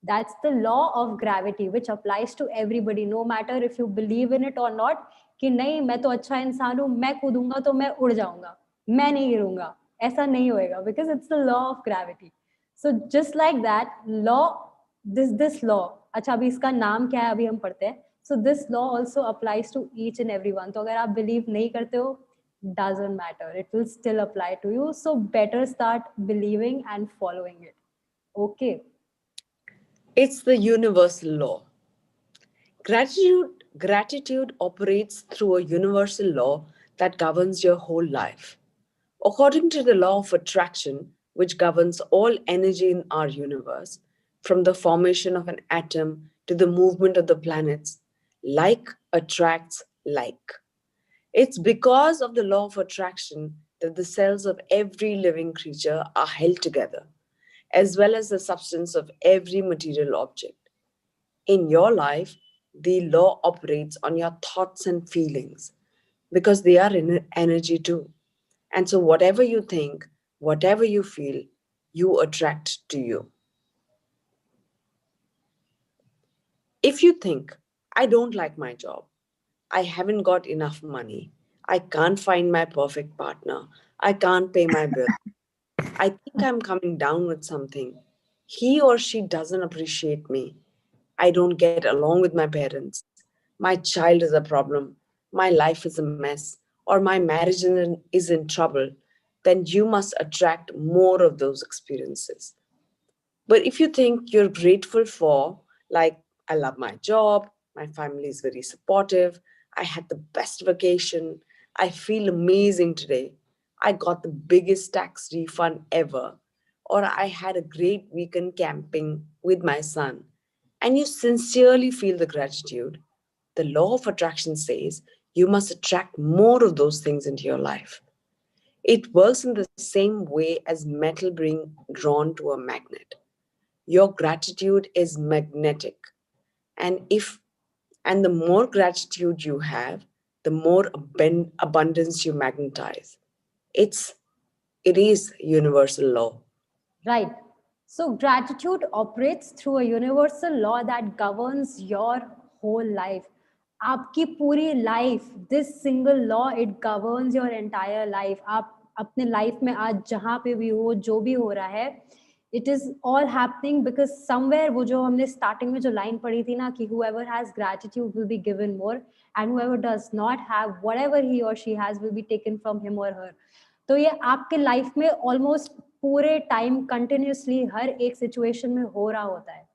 That's the law of gravity which applies to everybody, no matter if you believe in it or not. कि नहीं मैं तो अच्छा इंसान हूँ, मैं कूदूंगा तो मैं उड़ जाऊंगा, मैं नहीं गिरूंगा, ऐसा नहीं होएगा, because it's the law of gravity. So just like that law, this law, अच्छा अभी इसका नाम क्या है अभी हम पढ़ते हैं. So this law also applies to each and everyone. तो अगर आप believe नहीं करते हो, doesn't matter, it will still apply to you. So better start believing and following it. Okay. It's the universal law. Gratitude operates through a universal law that governs your whole life. According to the law of attraction, which governs all energy in our universe, from the formation of an atom to the movement of the planets, like attracts like. It's because of the law of attraction that the cells of every living creature are held together, as well as the substance of every material object. In your life, the law operates on your thoughts and feelings because they are in energy too. And so, whatever you think, whatever you feel, you attract to you. If you think, I don't like my job, I haven't got enough money, I can't find my perfect partner, I can't pay my bill, I think I'm coming down with something, he or she doesn't appreciate me, I don't get along with my parents, my child is a problem, my life is a mess, or my marriage is in trouble, then you must attract more of those experiences. But if you think you're grateful for, like, I love my job, my family is very supportive, I had the best vacation, I feel amazing today, I got the biggest tax refund ever, or I had a great weekend camping with my son, and you sincerely feel the gratitude, the law of attraction says you must attract more of those things into your life. It works in the same way as metal being drawn to a magnet. Your gratitude is magnetic. And the more gratitude you have, the more abundance you magnetize. It is universal law. Right. So gratitude operates through a universal law that governs your whole life. आपकी पूरी life, this single law, it governs your entire life. आप अपने life में आज जहाँ पे भी हो, जो भी हो रहा है, it is all happening because somewhere वो जो हमने starting में जो line पढ़ी थी ना कि whoever has gratitude will be given more and whoever does not have whatever he or she has will be taken from him or her. तो ये आपके लाइफ में ऑलमोस्ट पूरे टाइम कंटिन्यूसली हर एक सिचुएशन में हो रहा होता है.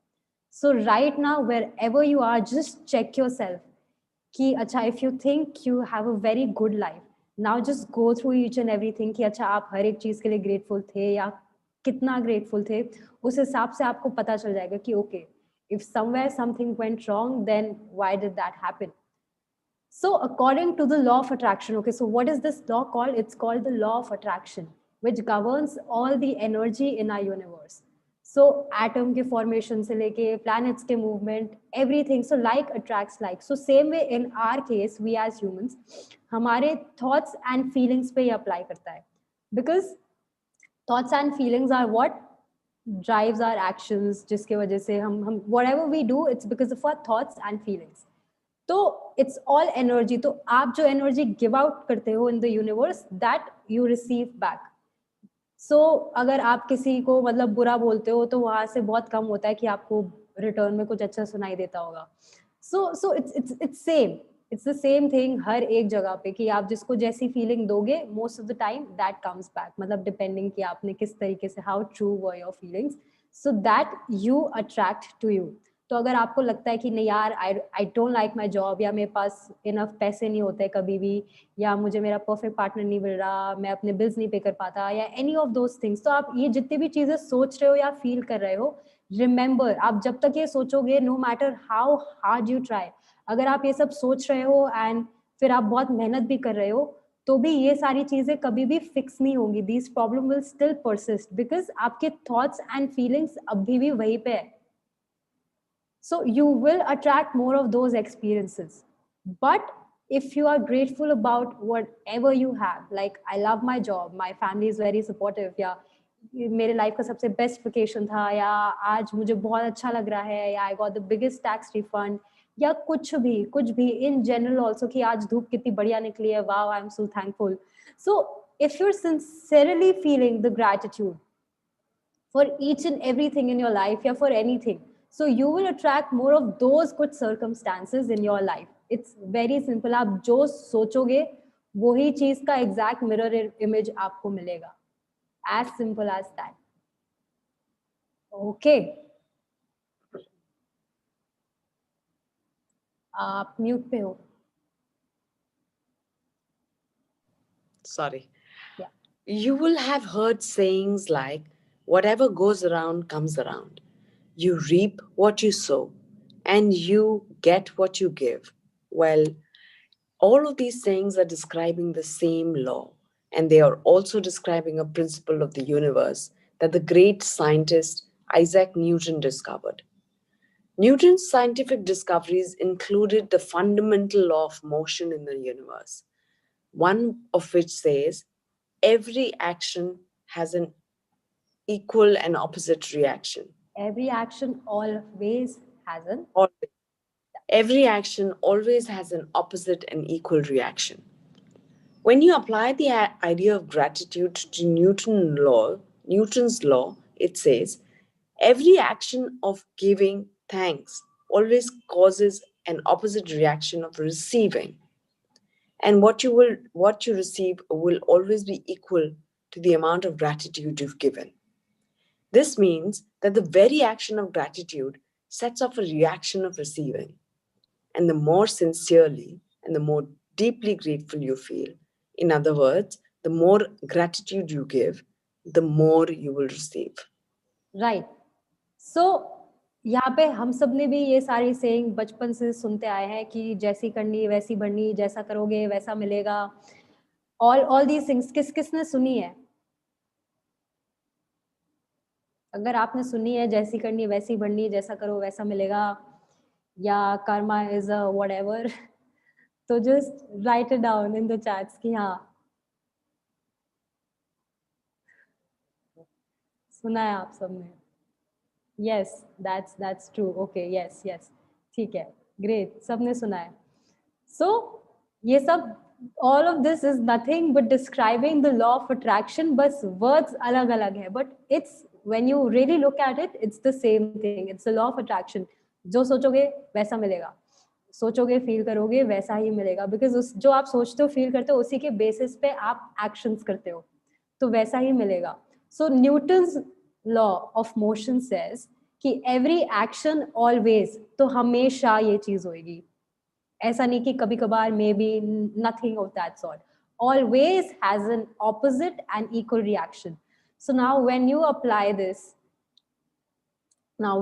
So right now wherever you are, just check yourself कि अच्छा if you think you have a very good life, now just go through each and everything कि अच्छा आप हर एक चीज के लिए ग्रेटफुल थे या कितना ग्रेटफुल थे. उस हिसाब से आपको पता चल जाएगा कि okay if somewhere something went wrong then why did that happen. So according to the law of attraction, okay, so what is this law called? It's called the law of attraction, which governs all the energy in our universe. So atom ke formation se leke planets ke movement, everything. So like attracts like. So same way in our case, we as humans, hamare thoughts and feelings pe hi apply karta hai. Because thoughts and feelings are what drives our actions, jiske wajah se hum whatever we do, it's because of our thoughts and feelings. तो it's all energy. तो आप जो energy give out करते हो in the universe, that you receive back. So अगर आप किसी को मतलब बुरा बोलते हो तो वहां से बहुत कम होता है कि आपको रिटर्न में कुछ अच्छा सुनाई देता होगा. So it's same, it's the same thing हर एक जगह पे कि आप जिसको जैसी फीलिंग दोगे most of the time that comes back. मतलब डिपेंडिंग कि आपने किस तरीके से, how true were your feelings, so that you attract to you. तो अगर आपको लगता है कि नहीं यार I don't like my job, या मेरे पास इनफ पैसे नहीं होते कभी भी, या मुझे मेरा परफेक्ट पार्टनर नहीं मिल रहा, मैं अपने बिल्स नहीं पे कर पाता, या एनी ऑफ दोज थिंग्स, तो आप ये जितनी भी चीजें सोच रहे हो या फील कर रहे हो, रिमेंबर आप जब तक ये सोचोगे, no matter how hard you try, अगर आप ये सब सोच रहे हो एंड फिर आप बहुत मेहनत भी कर रहे हो, तो भी ये सारी चीजें कभी भी फिक्स नहीं होंगी. These problem will still persist because आपके थॉट्स एंड फीलिंग्स अभी भी वहीं पे है. So you will attract more of those experiences. But if you are grateful about whatever you have, like I love my job, my family is very supportive, या मेरे life का सबसे best vacation था, या आज मुझे बहुत अच्छा लग रहा है, या I got the biggest tax refund, या कुछ भी इन जनरल ऑल्सो कि आज धूप कितनी बढ़िया निकली है, wow I am so thankful. So if you are sincerely feeling the gratitude for each and everything in your life, या for anything, so you will attract more of those good circumstances in your life. It's very simple. आप जो सोचोगे वही चीज का exact mirror image आपको मिलेगा. As simple as that. Okay. आप म्यूट पे हो. Sorry. Yeah. You will have heard sayings like, whatever goes around comes around. You reap what you sow, and you get what you give. Well, all of these sayings are describing the same law, and they are also describing a principle of the universe that the great scientist Isaac Newton discovered. Newton's scientific discoveries included the fundamental law of motion in the universe, one of which says every action has an equal and opposite reaction. Every action always has an Always. Every action always has an opposite and equal reaction. When you apply the idea of gratitude to Newton's law, it says every action of giving thanks always causes an opposite reaction of receiving. And what you receive will always be equal to the amount of gratitude you've given. This means that the very action of gratitude sets off a reaction of receiving. And the more sincerely and the more deeply grateful you feel, in other words, the more gratitude you give, the more you will receive. Right. So, यहाँ पे हम सब ने भी ये सारी saying बचपन से सुनते आए हैं कि जैसी करनी वैसी बढ़नी, जैसा करोगे वैसा मिलेगा. All these things किसने सुनी है? अगर आपने सुनी है जैसी करनी वैसी बढ़नी, जैसा करो वैसा मिलेगा, या कर्मा इज अ व्हाटएवर, तो just right it down in the chats कि हाँ सुना है आप सबने. Yes that's true. Okay yes ठीक है, ग्रेट, सबने सुना है. सो ये सब all of this is nothing but describing the law of attraction, बस words अलग अलग है, but it's when you really look at it, it's the same thing. It's the law of attraction. जो सोचोगे वैसा मिलेगा, सोचोगे फील करोगे वैसा ही मिलेगा, बिकॉज जो आप सोचते हो फील करते हो उसी के बेसिस पे आप एक्शंस करते हो, तो वैसा ही मिलेगा. So Newton's law of motion says कि एवरी एक्शन ऑलवेज, तो हमेशा ये चीज होगी, ऐसा नहीं कि कभी कभार may be, nothing of that sort. Always has an opposite and equal reaction. So now when you apply this,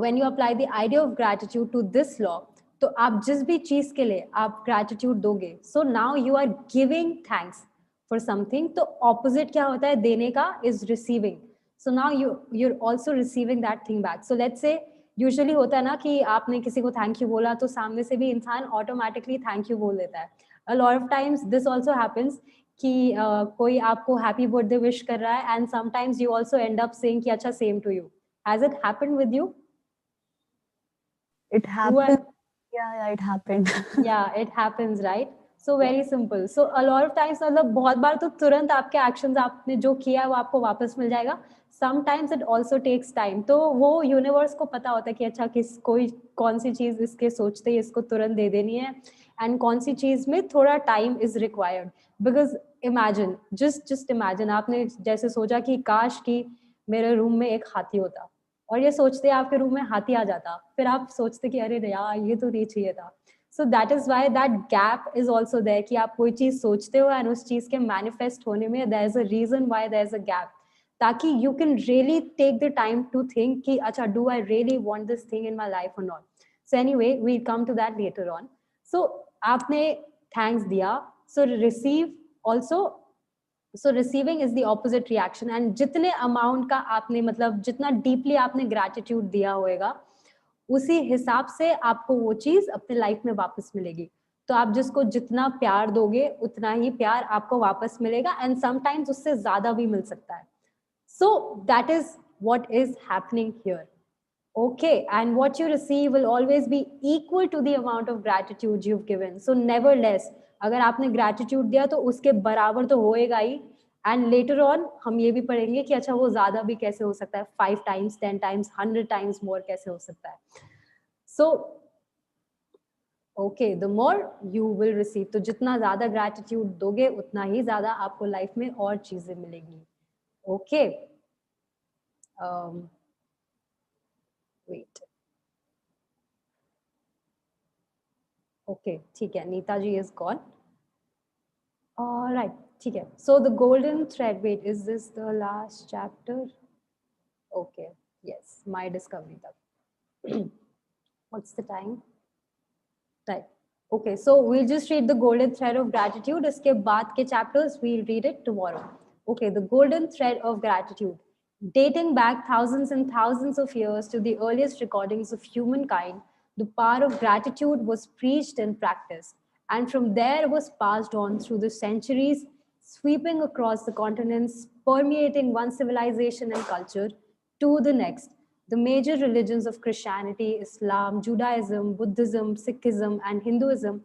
when you apply the idea of gratitude to this law, तो आप जिस भी चीज के लिए आप gratitude दोगे, so now you are giving thanks for something. तो opposite क्या होता है देने का, is receiving. So now you're also receiving that thing back. So let's say usually होता है ना कि आपने किसी को thank you बोला तो सामने से भी इंसान automatically thank you बोल देता है. A lot of times this also happens कि कोई आपको हैप्पी बर्थडे विश कर रहा है and sometimes you also end up saying कि अच्छा same to you. Has it happened with you? It happened. Yeah, it happened. Yeah, it happens, right? So very simple. So a lot of times मतलब बहुत बार तो तुरंत आपके actions आपने जो किया है वो आपको वापस मिल जाएगा. Sometimes it also takes time. तो वो यूनिवर्स को पता होता है कि अच्छा कोई कौन सी चीज इसके सोचते ही इसको तुरंत दे देनी है एंड कौन सी चीज में थोड़ा time is required. Because imagine, just imagine, आपने जैसे सोचा कि काश कि मेरे रूम में एक हाथी होता, और ये सोचते आपके रूम में हाथी आ जाता, फिर आप सोचते कि अरे यार ये तो नहीं चाहिए था. So that is why that gap is also there कि आप कोई चीज सोचते हो एंड उस चीज के मैनिफेस्ट होने में there is a reason why there is a gap, ताकि you can really take the time to think कि अच्छा do I really want this thing in my life or not. So anyway we come to that later on. So आपने thanks दिया, so receive also. So receiving is the opposite reaction. And जितने amount का आपने मतलब जितना deeply आपने gratitude दिया होएगा उसी हिसाब से आपको वो चीज अपने लाइफ में वापस मिलेगी. तो आप जिसको जितना प्यार दोगे उतना ही प्यार आपको वापस मिलेगा, एंड समटाइम्स उससे ज्यादा भी मिल सकता है. So that is what is happening here. Okay, and what you receive will always be equal to the amount of gratitude you've given. So never less. अगर आपने gratitude दिया तो उसके बराबर तो होएगा ही. And later on हम ये भी पढ़ेंगे कि अच्छा वो ज़्यादा भी कैसे हो सकता है, 5 times, 10 times, 100 times more कैसे हो सकता है. So okay, the more you will receive. तो जितना ज़्यादा gratitude दोगे उतना ही ज़्यादा आपको life में और चीज़ें मिलेगी. Okay. Wait. Okay, ठीक है. Neetaji is gone. All right, ठीक है. So the golden thread. Wait, is this the last chapter? Okay, yes, my discovery तक. What's the time? Right. Okay, so we'll just read the golden thread of gratitude. इसके बाद के chapters we'll read it tomorrow. Okay, the golden thread of gratitude. Dating back thousands and thousands of years to the earliest recordings of humankind, the power of gratitude was preached and practiced, and from there was passed on through the centuries, sweeping across the continents, permeating one civilization and culture to the next. The major religions of Christianity, Islam, Judaism, Buddhism, Sikhism, and Hinduism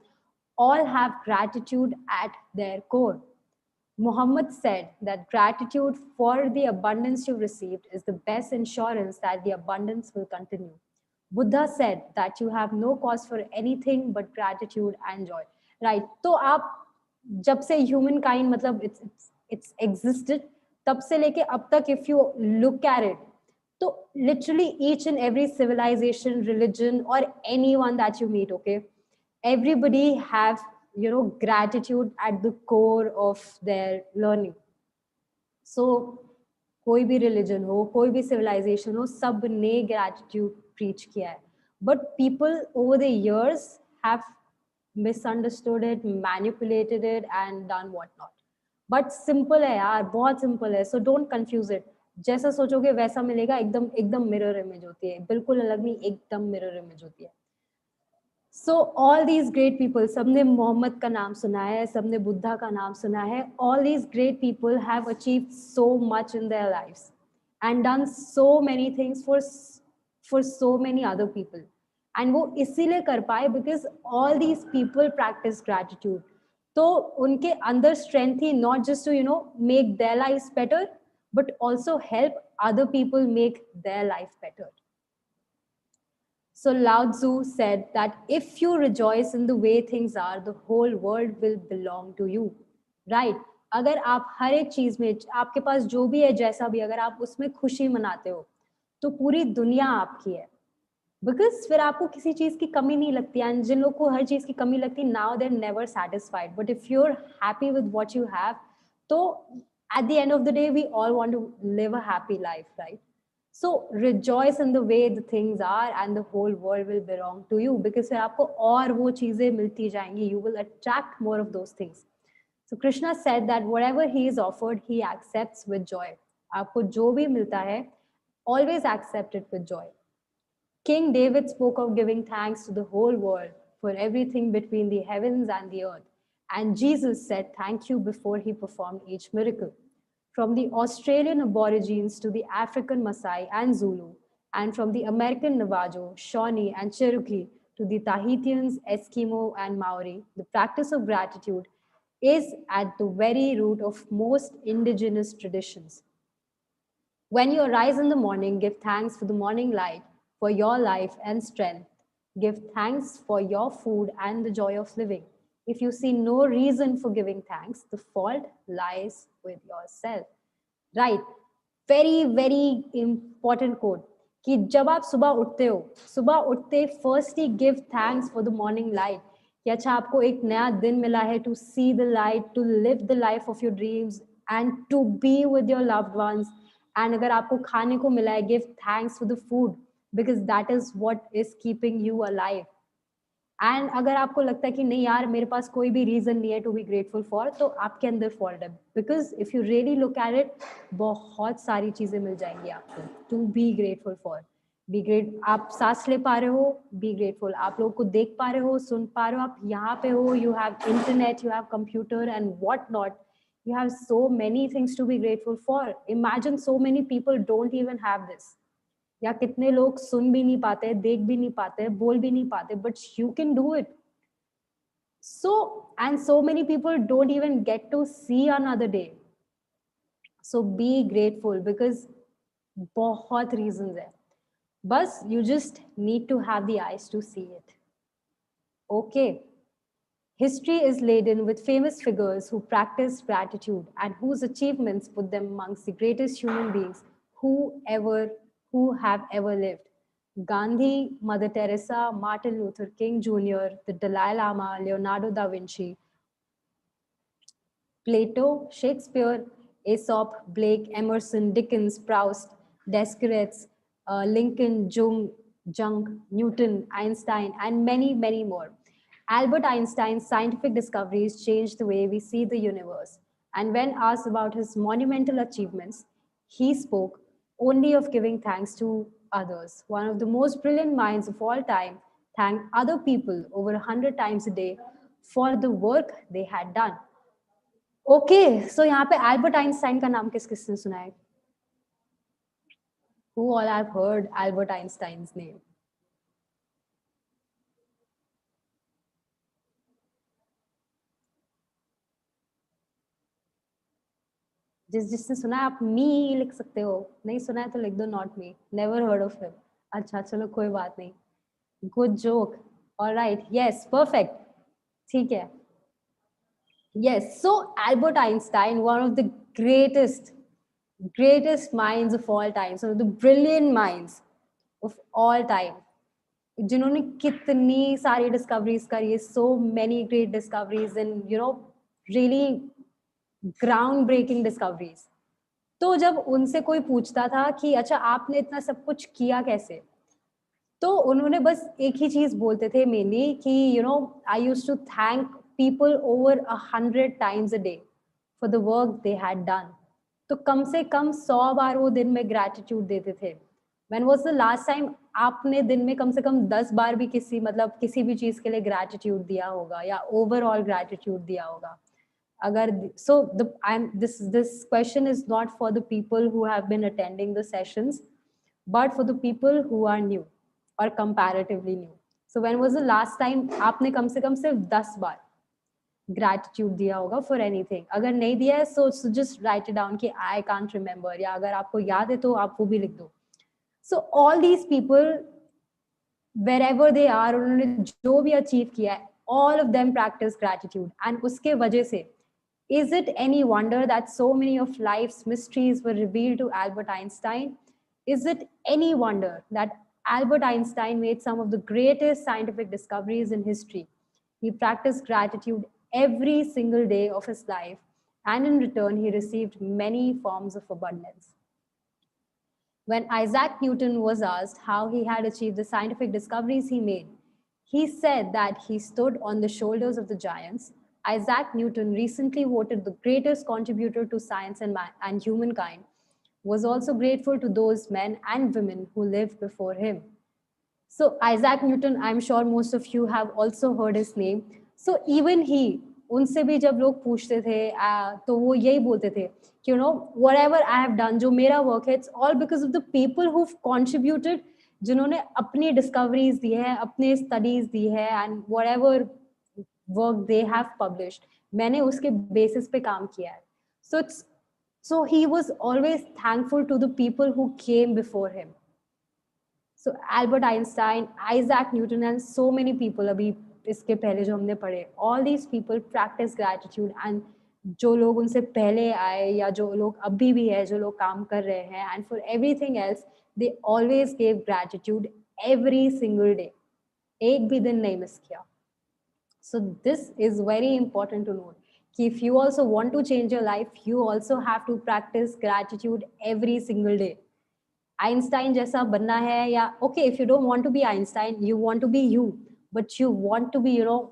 all have gratitude at their core. Muhammad said that gratitude for the abundance you received is the best insurance that the abundance will continue. Buddha said that you have no cause for anything but gratitude and joy. Right? तो आप जब से human kind मतलब it's existed, तब से लेके अब तक if you look at it, तो literally each and every civilization, religion, or anyone that you meet, okay, everybody have gratitude at the core of their learning. So कोई भी religion हो, कोई भी civilization हो, सब ने gratitude preach किया है. But people over the years have misunderstood it, manipulated it, and done whatnot. But simple है यार, बहुत simple है. So don't confuse it. जैसा सोचोगे वैसा मिलेगा. एकदम mirror image होती है. बिल्कुल अलग नहीं, एकदम mirror image होती है. So all these great people, सबने मोहम्मद का नाम सुना है, सबने बुद्धा का नाम सुना है. All these great people have achieved so much in their lives and done so many things for so many other people. And वो इसीलिए कर पाए because all these people practice gratitude. तो उनके अंदर strength थी not just to make their lives better, but also help other people make their life better. So Lao Tzu said that if you rejoice in the way things are, the whole world will belong to you. Right? अगर आप हर एक चीज में आपके पास जो भी है जैसा भी अगर आप उसमें खुशी मनाते हो तो पूरी दुनिया आपकी है. Because फिर आपको किसी चीज की कमी नहीं लगती है. जिन लोगों को हर चीज की कमी लगती है, now they're never satisfied. But if you're happy with what you have, तो at the end of the day we all want to live a happy life, right? So rejoice in the way the things are and the whole world will belong to you, because फिर आपको और वो चीजें मिलती जाएंगी. You will attract more of those things. So Krishna said that whatever he is offered, he accepts with joy. आपको जो भी मिलता है, always accept it with joy. King David spoke of giving thanks to the whole world for everything between the heavens and the earth. And Jesus said thank you before he performed each miracle. From the Australian Aborigines to the African Maasai and Zulu, and from the American Navajo, Shawnee, and Cherokee to the Tahitians, Eskimo, and Maori, the practice of gratitude is at the very root of most indigenous traditions. When you arise in the morning, give thanks for the morning light, for your life and strength. Give thanks for your food and the joy of living. If you see no reason for giving thanks, the fault lies with yourself. Right? Very, very important quote. कि जब आप सुबह उठते हो, सुबह उठते firstly give thanks for the morning light. कि अच्छा आपको एक नया दिन मिला है to see the light, to live the life of your dreams and to be with your loved ones. And अगर आपको खाने को मिला है, give thanks for the food because that is what is keeping you alive. And अगर आपको लगता है कि नहीं यार मेरे पास कोई भी रीजन नहीं है टू बी ग्रेटफुल फॉर, तो आपके अंदर फॉल्ट है. Because if you really look at it, बहुत सारी चीजें मिल जाएंगी आपको to be grateful for. Be great, आप सांस ले पा रहे हो, बी ग्रेटफुल, आप लोग को देख पा रहे हो, सुन पा रहे हो, आप यहाँ पे हो, you have internet, you have computer and what not, you have so many things to be grateful for. Imagine so many people don't even have this. या कितने लोग सुन भी नहीं पाते, देख भी नहीं पाते, बोल भी नहीं पाते, but you can do it. So, and so many people don't even get to see another day. So be grateful because बहुत reasons है. बस you just need to have the eyes to see it. Okay. History is laden with famous figures who practiced gratitude and whose achievements put them amongst the greatest human beings who have ever lived. Gandhi, Mother Teresa, Martin Luther King Jr., the Dalai Lama, Leonardo da Vinci, Plato, Shakespeare, Aesop, Blake, Emerson, Dickens, Proust, Descartes, Lincoln, Jung, Newton, Einstein, and many, many more. Albert Einstein's scientific discoveries changed the way we see the universe. And when asked about his monumental achievements, he spoke only of giving thanks to others. One of the most brilliant minds of all time thanked other people over 100 times a day for the work they had done. Okay, so यहाँ पे Albert Einstein का नाम किस किसने सुना है? Who all have heard Albert Einstein's name? जिसने सुना है आप मी लिख सकते हो, नहीं सुना है तो लिख दो not me, never heard of him. अच्छा चलो कोई बात नहीं, good joke, alright, yes perfect, ठीक है. Yes, so Albert Einstein, one of the greatest minds of all time, so the brilliant minds of all time, जिन्होंने कितनी सारी डिस्कवरीज करी है, so many great discoveries and you know really ground breaking discoveries. तो जब उनसे कोई पूछता था कि अच्छा आपने इतना सब कुछ किया कैसे, तो उन्होंने बस एक ही चीज बोलते थे मेनली कि you know I used to thank people over 100 times a day for the work they had done. तो कम से कम 100 बार वो दिन में ग्रेटिट्यूड देते थे. When was the last time आपने दिन में कम से कम 10 बार भी किसी भी चीज के लिए ग्रेटिट्यूड दिया होगा या ओवरऑल ग्रेटिट्यूड दिया होगा? अगर so this question is not for the people who have been attending the sessions, but for the people who are new or comparatively new. So when was the last time आपने कम से कम सिर्फ 10 बार gratitude दिया होगा for anything? अगर नहीं दिया है so just write it down कि I can't remember, या अगर आपको याद है तो आप वो भी लिख दो. So all these people wherever they are, उन्होंने जो भी अचीव किया है, all of them practice gratitude, and उसके वजह से is it any wonder that so many of life's mysteries were revealed to Albert Einstein? Is it any wonder that Albert Einstein made some of the greatest scientific discoveries in history? He practiced gratitude every single day of his life, and in return, he received many forms of abundance. When Isaac Newton was asked how he had achieved the scientific discoveries he made, he said that he stood on the shoulders of the giants. Isaac Newton, recently voted the greatest contributor to science and humankind, was also grateful to those men and women who lived before him. So Isaac Newton, I'm sure most of you have also heard his name. So even he, उनसे भी जब लोग पूछते थे तो वो यही बोलते थे कि you know whatever I have done, जो मेरा work है, it's all because of the people who've contributed, जिन्होंने अपनी discoveries दी है, अपने studies दी है, and whatever work they have published, मैंने उसके basis पे काम किया है. So he was always thankful to the people who came before him. So Albert Einstein, Isaac Newton, and so many people अभी इसके पहले जो हमने पढ़े, all these people practice gratitude, and जो लोग उनसे पहले आए या जो लोग अभी भी है, जो लोग काम कर रहे हैं, and for everything else they always gave gratitude every single day. एक भी दिन नहीं मिस किया. So this is very important to note. If you also want to change your life, you also have to practice gratitude every single day. Einstein जैसा बनना है या okay, if you don't want to be Einstein, you want to be you, but you want to be, you know,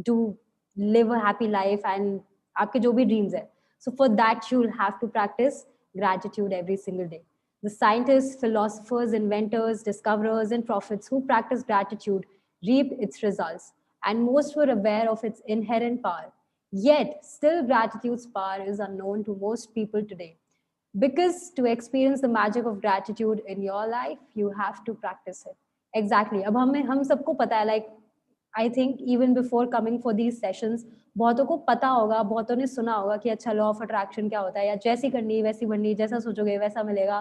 to live a happy life and आपके जो भी dreams है. So for that, you'll have to practice gratitude every single day. The scientists, philosophers, inventors, discoverers, and prophets who practiced gratitude reaped its results, and most were aware of its inherent power. Yet, still gratitude's power is unknown to most people today. Because to experience the magic of gratitude in your life, you have to practice it. Exactly. अब हम सबको पता है, like I think even before coming for these sessions, बहुतों को पता होगा, बहुतों ने सुना होगा कि अच्छा लॉ ऑफ अट्रैक्शन क्या होता है, या जैसी करनी वैसी बननी, जैसा सोचोगे वैसा मिलेगा,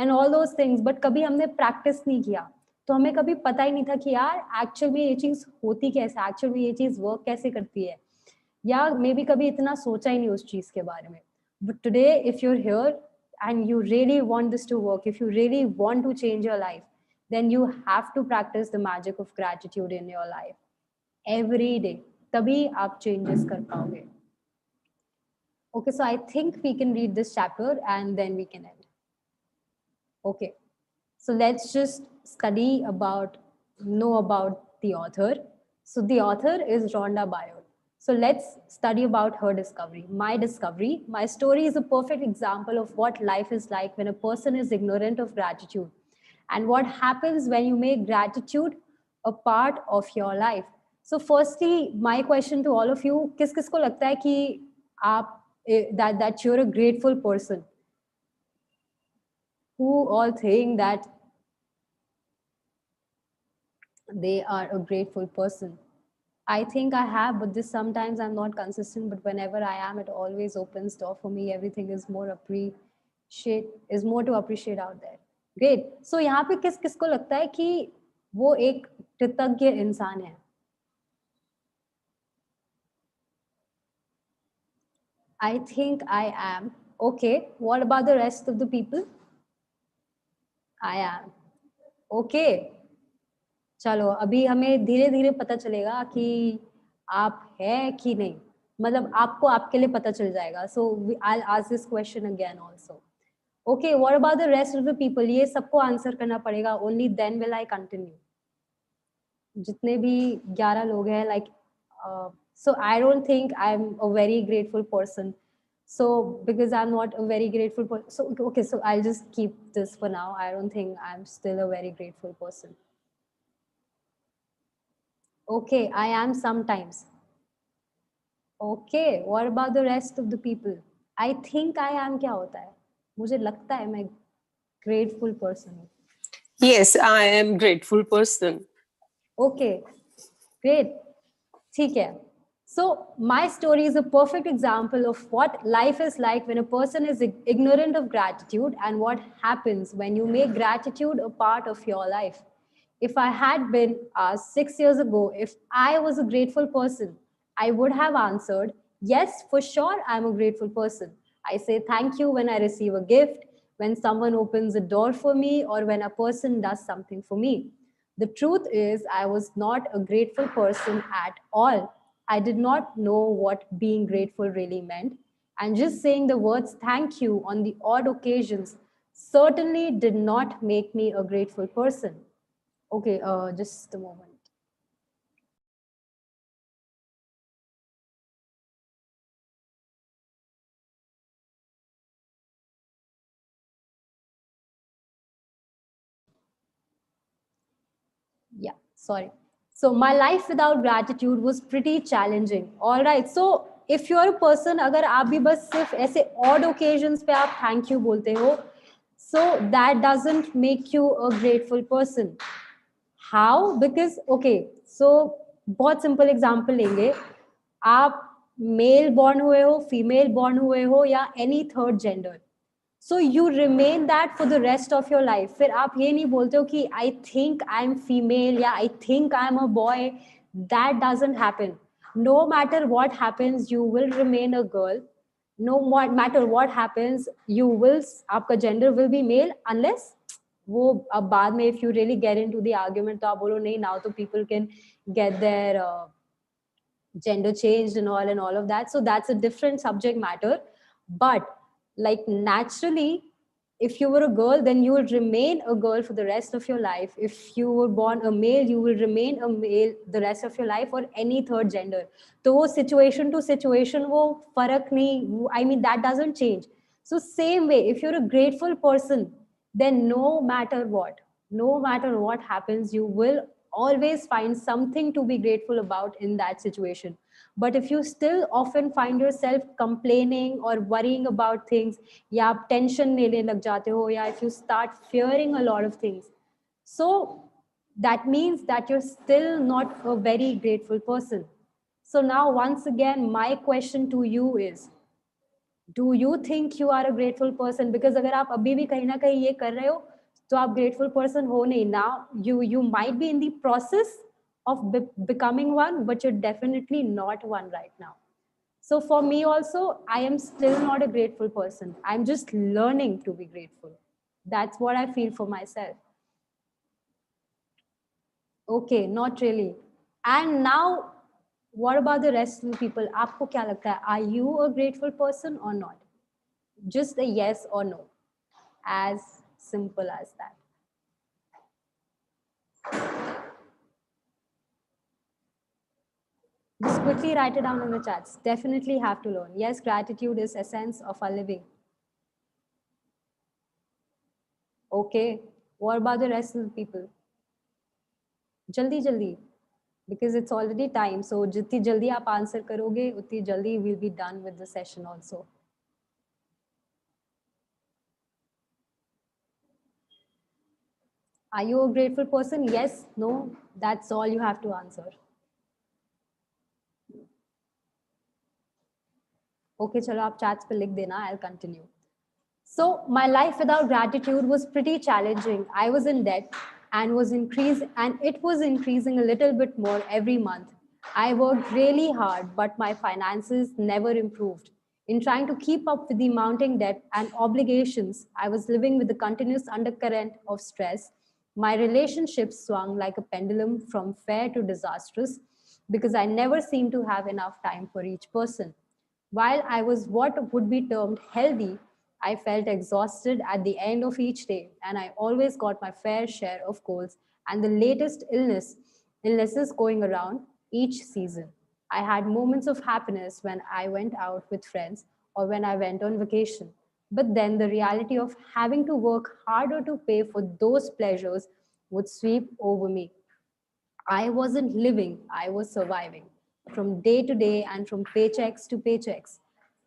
and all those things, but कभी हमने प्रैक्टिस नहीं किया, तो हमें कभी पता ही नहीं था कि यार एक्चुअल में ये चीज होती कैसे, एक्चुअल में ये चीज वर्क कैसे करती है, या मे बी कभी इतना सोचा ही नहीं उस चीज के बारे में. But today if you are here and you really want this to work, if you really want to change your life, then you have to practice the magic of gratitude in your life every day. Tabhi aap changes kar paoge. Okay, so I think we can read this chapter and then we can end. Okay, so let's just know about the author. So the author is Rhonda Byrne. So let's study about her discovery. My story is a perfect example of what life is like when a person is ignorant of gratitude, and what happens when you make gratitude a part of your life. So firstly, my question to all of you, किस-किसको लगता है कि आप that you're a grateful person? Who all think that they are a grateful person? I think I have, but this sometimes I'm not consistent, but whenever I am, it always opens door for me. Everything is more to appreciate out there. Great. So यहाँ पे किसको लगता है कि वो एक कृतज्ञ इंसान है? I think I am. Okay. What about the rest of the people? I am. Okay. चलो अभी हमें धीरे धीरे पता चलेगा कि आप हैं कि नहीं, मतलब आपको आपके लिए पता चल जाएगा. So I'll ask this question again also. Okay, what about the rest of the people? ये सबको आंसर करना पड़ेगा. Only then will I continue. जितने भी 11 लोग हैं, like so I don't think I'm a very grateful person. So because I'm not a very grateful person, so okay, so I'll just keep this for now. I don't think I'm still a very grateful person. Okay, I am sometimes. Okay, what about the rest of the people? I think I am क्या होता है? मुझे लगता है मैं grateful person हूँ. Yes, I am grateful person. Okay, great. ठीक है. So my story is a perfect example of what life is like when a person is ignorant of gratitude, and what happens when you make gratitude a part of your life. If I had been asked 6 years ago if I was a grateful person, I would have answered, yes, for sure, I'm a grateful person. I say thank you when I receive a gift, when someone opens a door for me, or when a person does something for me. The truth is, I was not a grateful person at all. I did not know what being grateful really meant. And just saying the words thank you on the odd occasions certainly did not make me a grateful person. Okay, just a moment. Yeah, sorry. So my life without gratitude was pretty challenging. All right. So if you're a person, अगर आप भी बस सिर्फ ऐसे odd occasions पे आप thank you बोलते हो, so that doesn't make you a grateful person. How? Because okay, so बहुत simple example लेंगे. आप male born हुए हो, female born हुए हो, या any third gender. So you remain that for the rest of your life. फिर आप ये नहीं बोलते हो कि I think I'm female या I think I'm a boy. That doesn't happen. No matter what happens, you will remain a girl. No matter what happens, आपका gender will be male, unless वो अब बाद में if you really get into the argument तो आप बोलो नहीं, now तो people can get their gender changed and all of that. So that's a different subject matter. But like naturally, if you were a girl, then you will remain a girl for the rest of your life. If you were born a male, you will remain a male the rest of your life, or any third gender. So वो situation to situation वो फर्क नहीं, I mean that doesn't change. So same way, if you're a grateful person, then no matter what happens, you will always find something to be grateful about in that situation. But if you still often find yourself complaining or worrying about things, या आप tension लेने लग जाते हो, या if you start fearing a lot of things, so that means that you're still not a very grateful person. So now once again, my question to you is, do you think you are a grateful person? Because अगर आप अभी भी कहीं ना कहीं ये कर रहे हो, तो आप grateful person हो नहीं. Now you might be in the process of becoming one, but you're definitely not one right now. So for me also, I am still not a grateful person. I'm just learning to be grateful. That's what I feel for myself. Okay, not really. And now, what about the rest of the people? आपको क्या लगता है? Are you a grateful person or not? Just a yes or no. As simple as that. Just quickly write it down in the chats. Definitely have to learn. Yes, gratitude is essence of our living. Okay. What about the rest of the people? Jaldi jaldi. Because it's already time. So jitni jaldi aap answer karoge, utni jaldi we'll be done with the session also. Are you a grateful person? Yes, no, that's all you have to answer. Okay, chalo, aap chats pe likh dena, I'll continue. So my life without gratitude was pretty challenging. I was in debt and it was increasing a little bit more every month. I worked really hard, but my finances never improved. In trying to keep up with the mounting debt and obligations, I was living with the continuous undercurrent of stress. My relationships swung like a pendulum from fair to disastrous because I never seemed to have enough time for each person. While I was what would be termed healthy, I felt exhausted at the end of each day, and I always got my fair share of colds and the latest illnesses going around each season. I had moments of happiness when I went out with friends or when I went on vacation. But then the reality of having to work harder to pay for those pleasures would sweep over me. I wasn't living, I was surviving from day to day and from paychecks to paychecks.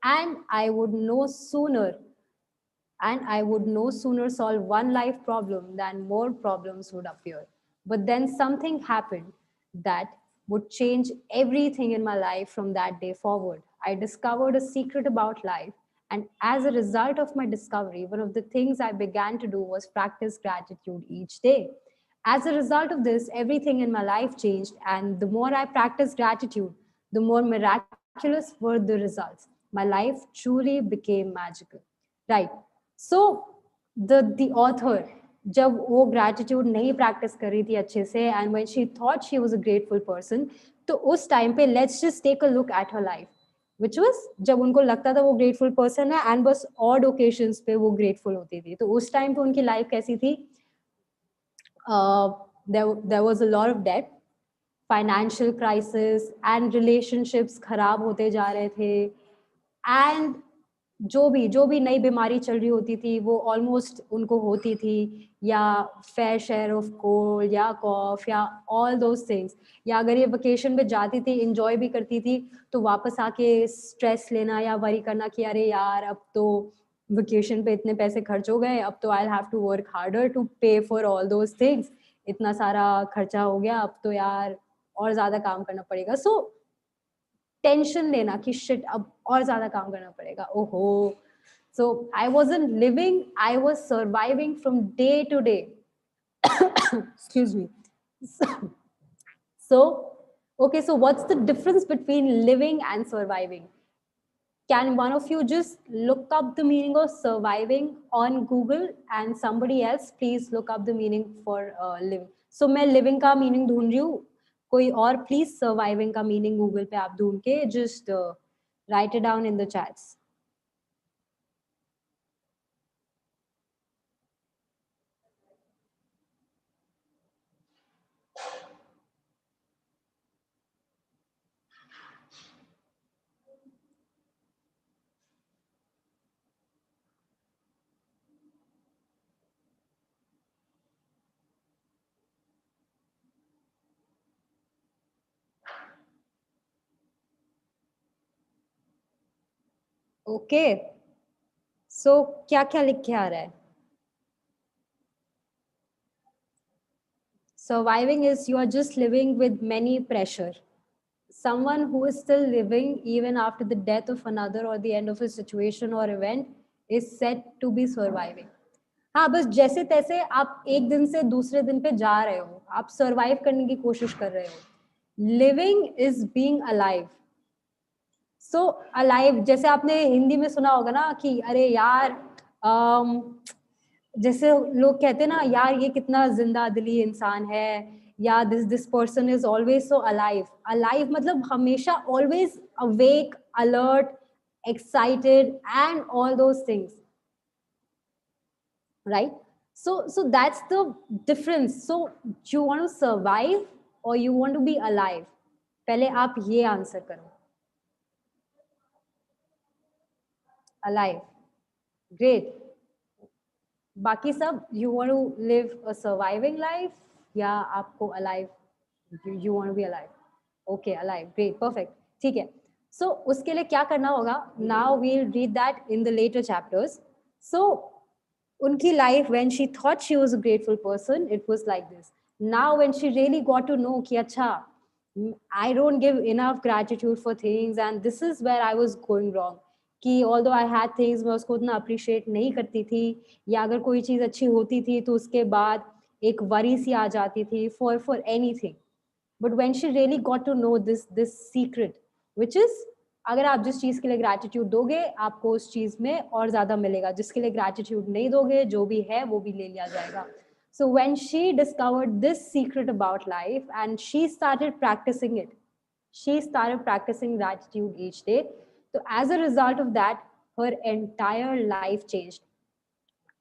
And I would no sooner solve one life problem than more problems would appear. But then something happened that would change everything in my life from that day forward. I discovered a secret about life. And as a result of my discovery, one of the things I began to do was practice gratitude each day. As a result of this, everything in my life changed. And the more I practiced gratitude, the more miraculous were the results. My life truly became magical. Right. So the author, जब वो gratitude नहीं practice कर रही थी अच्छे से, and when she thought she was a grateful person, तो उस time पे let's just take a look at her life, which was जब उनको लगता था वो grateful person है and बस odd occasions पे वो grateful होती थी. तो उस time पे उनकी life कैसी थी? There was a lot of debt, financial crisis, and relationships खराब होते जा रहे थे, and जो भी नई बीमारी चल रही होती थी वो ऑलमोस्ट उनको होती थी, या फेयर शेयर ऑफ कोल्ड या कॉफ या ऑल दोज थिंग्स, या अगर ये वेकेशन पे जाती थी एंजॉय भी करती थी तो वापस आके स्ट्रेस लेना या वरी करना कि अरे यार अब तो वेकेशन पे इतने पैसे खर्च हो गए, अब तो I have to work harder to pay for all those things, इतना सारा खर्चा हो गया, अब तो यार और ज्यादा काम करना पड़ेगा. सो टेंशन लेना कि शिट अब और ज्यादा काम करना पड़ेगा, ओहो. So I wasn't living, I was surviving from day to day. Excuse me. So okay, so what's the difference between living and surviving? Can one of you just look up the meaning of surviving on Google, and somebody else please look up the meaning for living. So मैं living का meaning ढूंढ रही हूँ, कोई और please surviving का meaning Google पे आप ढूंढ के just right it down in the chats. Okay so क्या क्या लिख के आ रहा है? Surviving is you are just living with many pressure. Someone who is still living even after the death of another or the end of a situation or event is said to be surviving. हाँ बस जैसे तैसे आप एक दिन से दूसरे दिन पे जा रहे हो, आप सर्वाइव करने की कोशिश कर रहे हो. Living is being alive. So alive जैसे आपने हिंदी में सुना होगा ना कि अरे यार जैसे लोग कहते हैं ना यार ये कितना जिंदा दिली इंसान है, या this person is always so alive. Alive मतलब हमेशा always awake, alert, excited and all those things, right? So that's the difference. So you want to survive or you want to be alive? पहले आप ये answer करो. Alive. Great. बाकी सब you want to live a surviving life या आपको alive, you want to be alive? Okay, alive. Great, perfect. ठीक है. So उसके लिए क्या करना होगा? Now we'll read that in the later chapters. So unki life, when she thought she was a grateful person, it was like this. Now when she really got to know ki acha, I don't give enough gratitude for things and this is where I was going wrong, कि although I had things मैं उसको उतना appreciate नहीं करती थी, या अगर कोई चीज़ अच्छी होती थी तो उसके बाद एक worry सी आ जाती थी for anything. But when she really got to know this secret, which is अगर आप जिस चीज के लिए ग्रैटिट्यूड दोगे आपको उस चीज में और ज्यादा मिलेगा, जिसके लिए ग्रैटिट्यूड नहीं दोगे जो भी है वो भी ले लिया जाएगा. So when she discovered this secret about life and she started practicing it, she started practicing gratitude each day. So as a result of that, her entire life changed.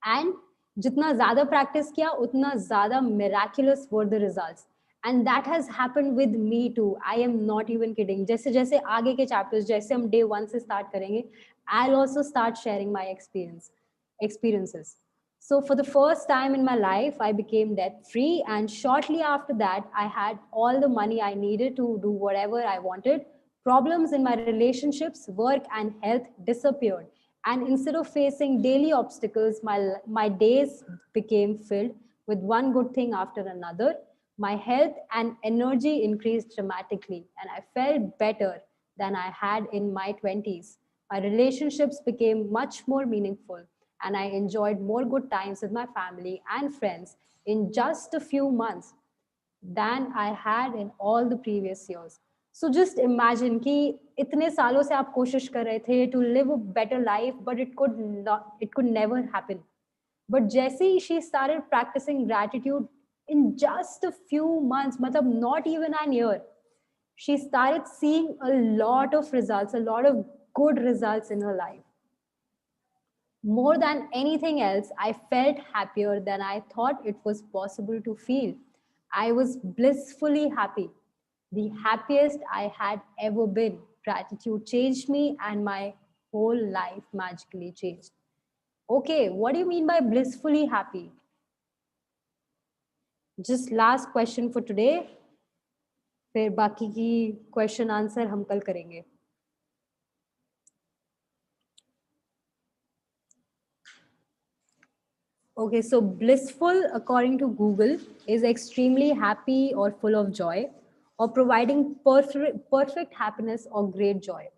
And जितना ज्यादा प्रैक्टिस किया उतना ज्यादा miraculous were the results. And that has happened with me too. I am not even kidding. जैसे जैसे आगे के chapters, जैसे हम day 1 से start करेंगे, I'll also start sharing my experiences. So for the first time in my life, I became debt free, and shortly after that, I had all the money I needed to do whatever I wanted. Problems in my relationships, work, and health disappeared. And instead of facing daily obstacles, my days became filled with one good thing after another. My health and energy increased dramatically, and I felt better than I had in my 20s. My relationships became much more meaningful, and I enjoyed more good times with my family and friends in just a few months than I had in all the previous years. So just imagine कि इतने सालों से आप कोशिश कर रहे थे to live a better life, but it could never happen. But जैसे ही she started practicing gratitude in just a few months, matlab not even an year, she started seeing a lot of results, a lot of good results in her life. More than anything else, I felt happier than I thought it was possible to feel. I was blissfully happy, the happiest I had ever been. Gratitude changed me and my whole life magically changed. Okay, what do you mean by blissfully happy? Just last question for today. फिर बाकी की question answer हम कल करेंगे. Okay, so blissful, according to Google, is extremely happy or full of joy, or providing perfect happiness or great joy.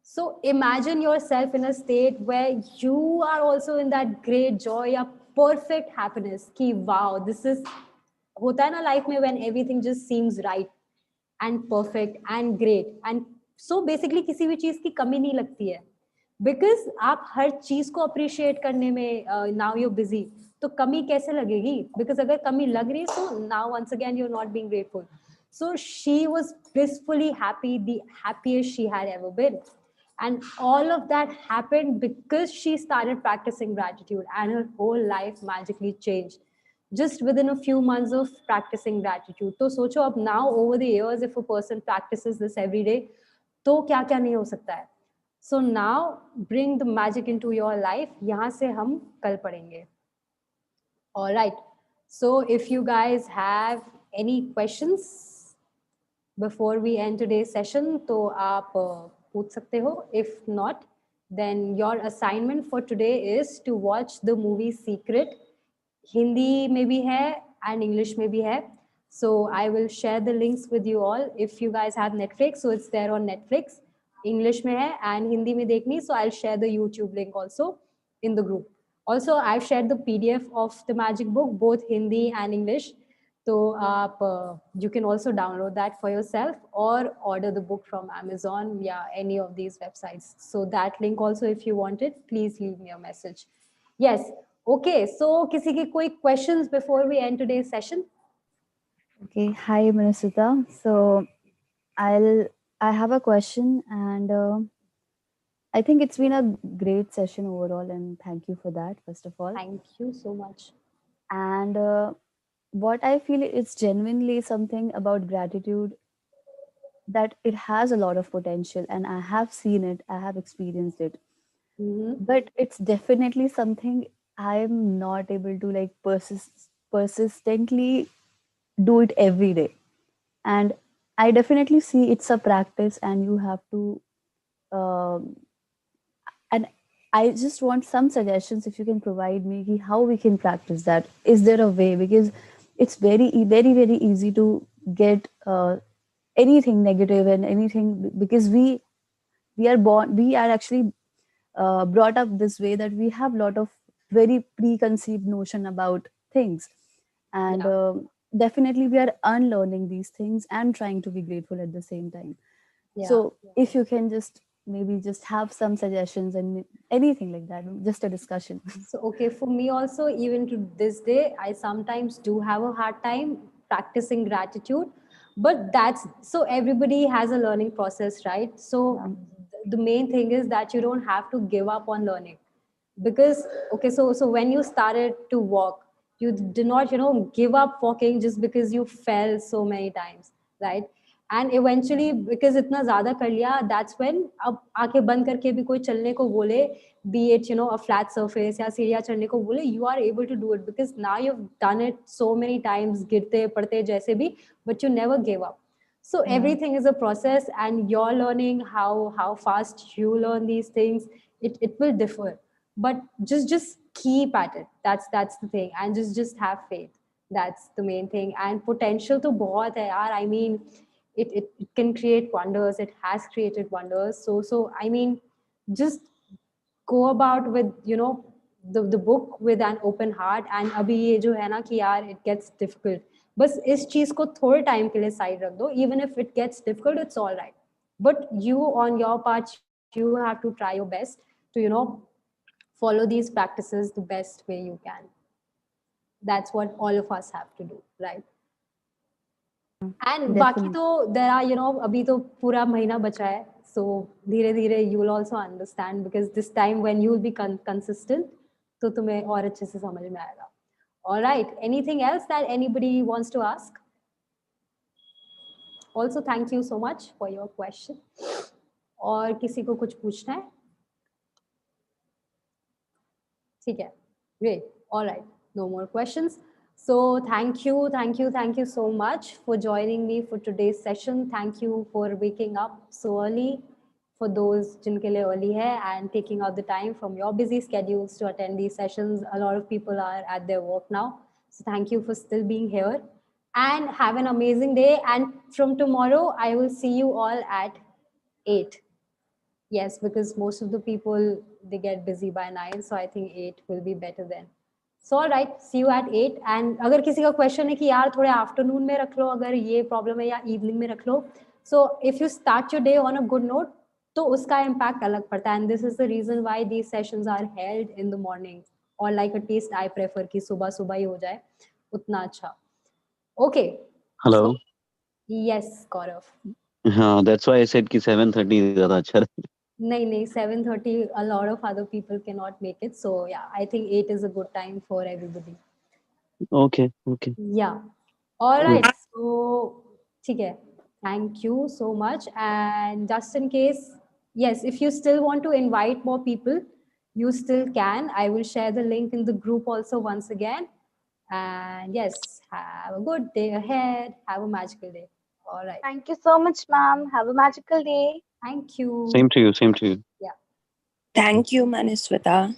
So imagine yourself in a state where you are also in that great joy or perfect happiness. Ki wow, this is hota hai na life mein when everything just seems right and perfect and great, and so basically किसी भी चीज की कमी नहीं लगती है, because आप हर चीज को appreciate करने में now you're busy, तो कमी कैसे लगेगी? Because अगर कमी लग रही है तो now once again you're not being grateful. So she was blissfully happy, the happiest she had ever been. And all of that happened because she started practicing gratitude, and her whole life magically changed just within a few months of practicing gratitude. तो सोचो अब now over the years, if a person practices this every day, तो क्या क्या नहीं हो सकता है. So now bring the magic into your life. यहाँ से हम कल पढ़ेंगे. All right. So if you guys have any questions before we end today's session, तो आप पूछ सकते हो. If not, then your assignment for today is to watch the movie Secret. Hindi में भी है and English में भी है. So I will share the links with you all. If you guys have Netflix, so it's there on Netflix. English में है and Hindi में देखनी, so I'll share the YouTube link also in the group. Also, I've shared the PDF of the magic book, both Hindi and English. So you can also download that for yourself or order the book from Amazon, yeah, any of these websites. So that link also, if you want it, please leave me a message. Yes. Okay. So, किसी की कोई questions before we end today's session? Okay, hi Manaswita. So I have a question, and I think it's been a great session overall, and thank you for that, first of all. Thank you so much. And what I feel is genuinely something about gratitude, that it has a lot of potential, and I have seen it, I have experienced it. But it's definitely something I'm not able to like persistently do it every day. And I definitely see it's a practice, and you have to and I just want some suggestions, if you can provide me, how we can practice that. Is there a way? Because it's very very easy to get anything negative and anything, because we are actually brought up this way, that we have a lot of very preconceived notion about things, and definitely we are unlearning these things and trying to be grateful at the same time. So if you can just maybe just have some suggestions and anything like that, just a discussion. So, okay, for me also, even to this day, I sometimes do have a hard time practicing gratitude, but that's so everybody has a learning process, right? So the main thing is that you don't have to give up on learning, because okay, so when you started to walk, you did not give up walking just because you fell so many times, right? And eventually, because इतना ज़्यादा कर लिया, that's when अब आंखें बंद करके भी कोई चलने को बोले, be it a flat surface या सीढ़ियाँ चढ़ने को बोले, you are able to do it because now you've done it so many times, गिरते पड़ते जैसे भी, but you never gave up. So everything is a process, and you're learning how fast you learn these things. It will differ, but just keep at it. That's the thing, and just have faith. That's the main thing. And potential to बहुत है यार. I mean, it can create wonders. It has created wonders. So I mean, just go about with the book with an open heart. And अभी ये जो है ना कि यार it gets difficult, बस इस चीज को थोड़े टाइम के लिए साइड रख दो. Even if it gets difficult, it's all right. But you on your part, you have to try your best to follow these practices the best way you can. That's what all of us have to do, right? And बाकी तो there are अभी तो पूरा महीना बचा है, so धीरे धीरे you will also understand, because this time when you will be consistent, तो तुम्हें और अच्छे से समझ में आएगा. All right, anything else that anybody wants to ask? Also, thank you so much for your question. और किसी को कुछ पूछना है? ठीक है, great. All right, no more questions. So thank you so much for joining me for today's session. Thank you for waking up so early, for those जिनके लिए early है, and taking out the time from your busy schedules to attend these sessions. A lot of people are at their work now, so thank you for still being here, and have an amazing day. And from tomorrow, I will see you all at 8. Yes, because most of the people, they get busy by 9, so I think 8 will be better then. So all right, see you at 8. And अगर किसी का question है कि यार थोड़े afternoon में रख लो, अगर ये problem है, या evening में रख लो, so if you start your day on a good note, तो उसका impact अलग पड़ता है. And this is the reason why these sessions are held in the morning, or like at least I prefer कि सुबह सुबह ही हो जाए, उतना अच्छा. Okay. Hello. So, yes, Gaurav. That's why I said कि 7:30 ज़्यादा अच्छा रहेगा. नहीं 7:30 a lot of other people cannot make it, so yeah, I think 8 is a good time for everybody. Okay. Yeah, all right. So ठीक है, thank you so much. And just in case, yes, if you still want to invite more people, you still can. I will share the link in the group also once again. And yes, have a good day ahead. Have a magical day. All right. Thank you so much, ma'am. Have a magical day. Thank you. Same to you. Yeah. Thank you, Manaswita.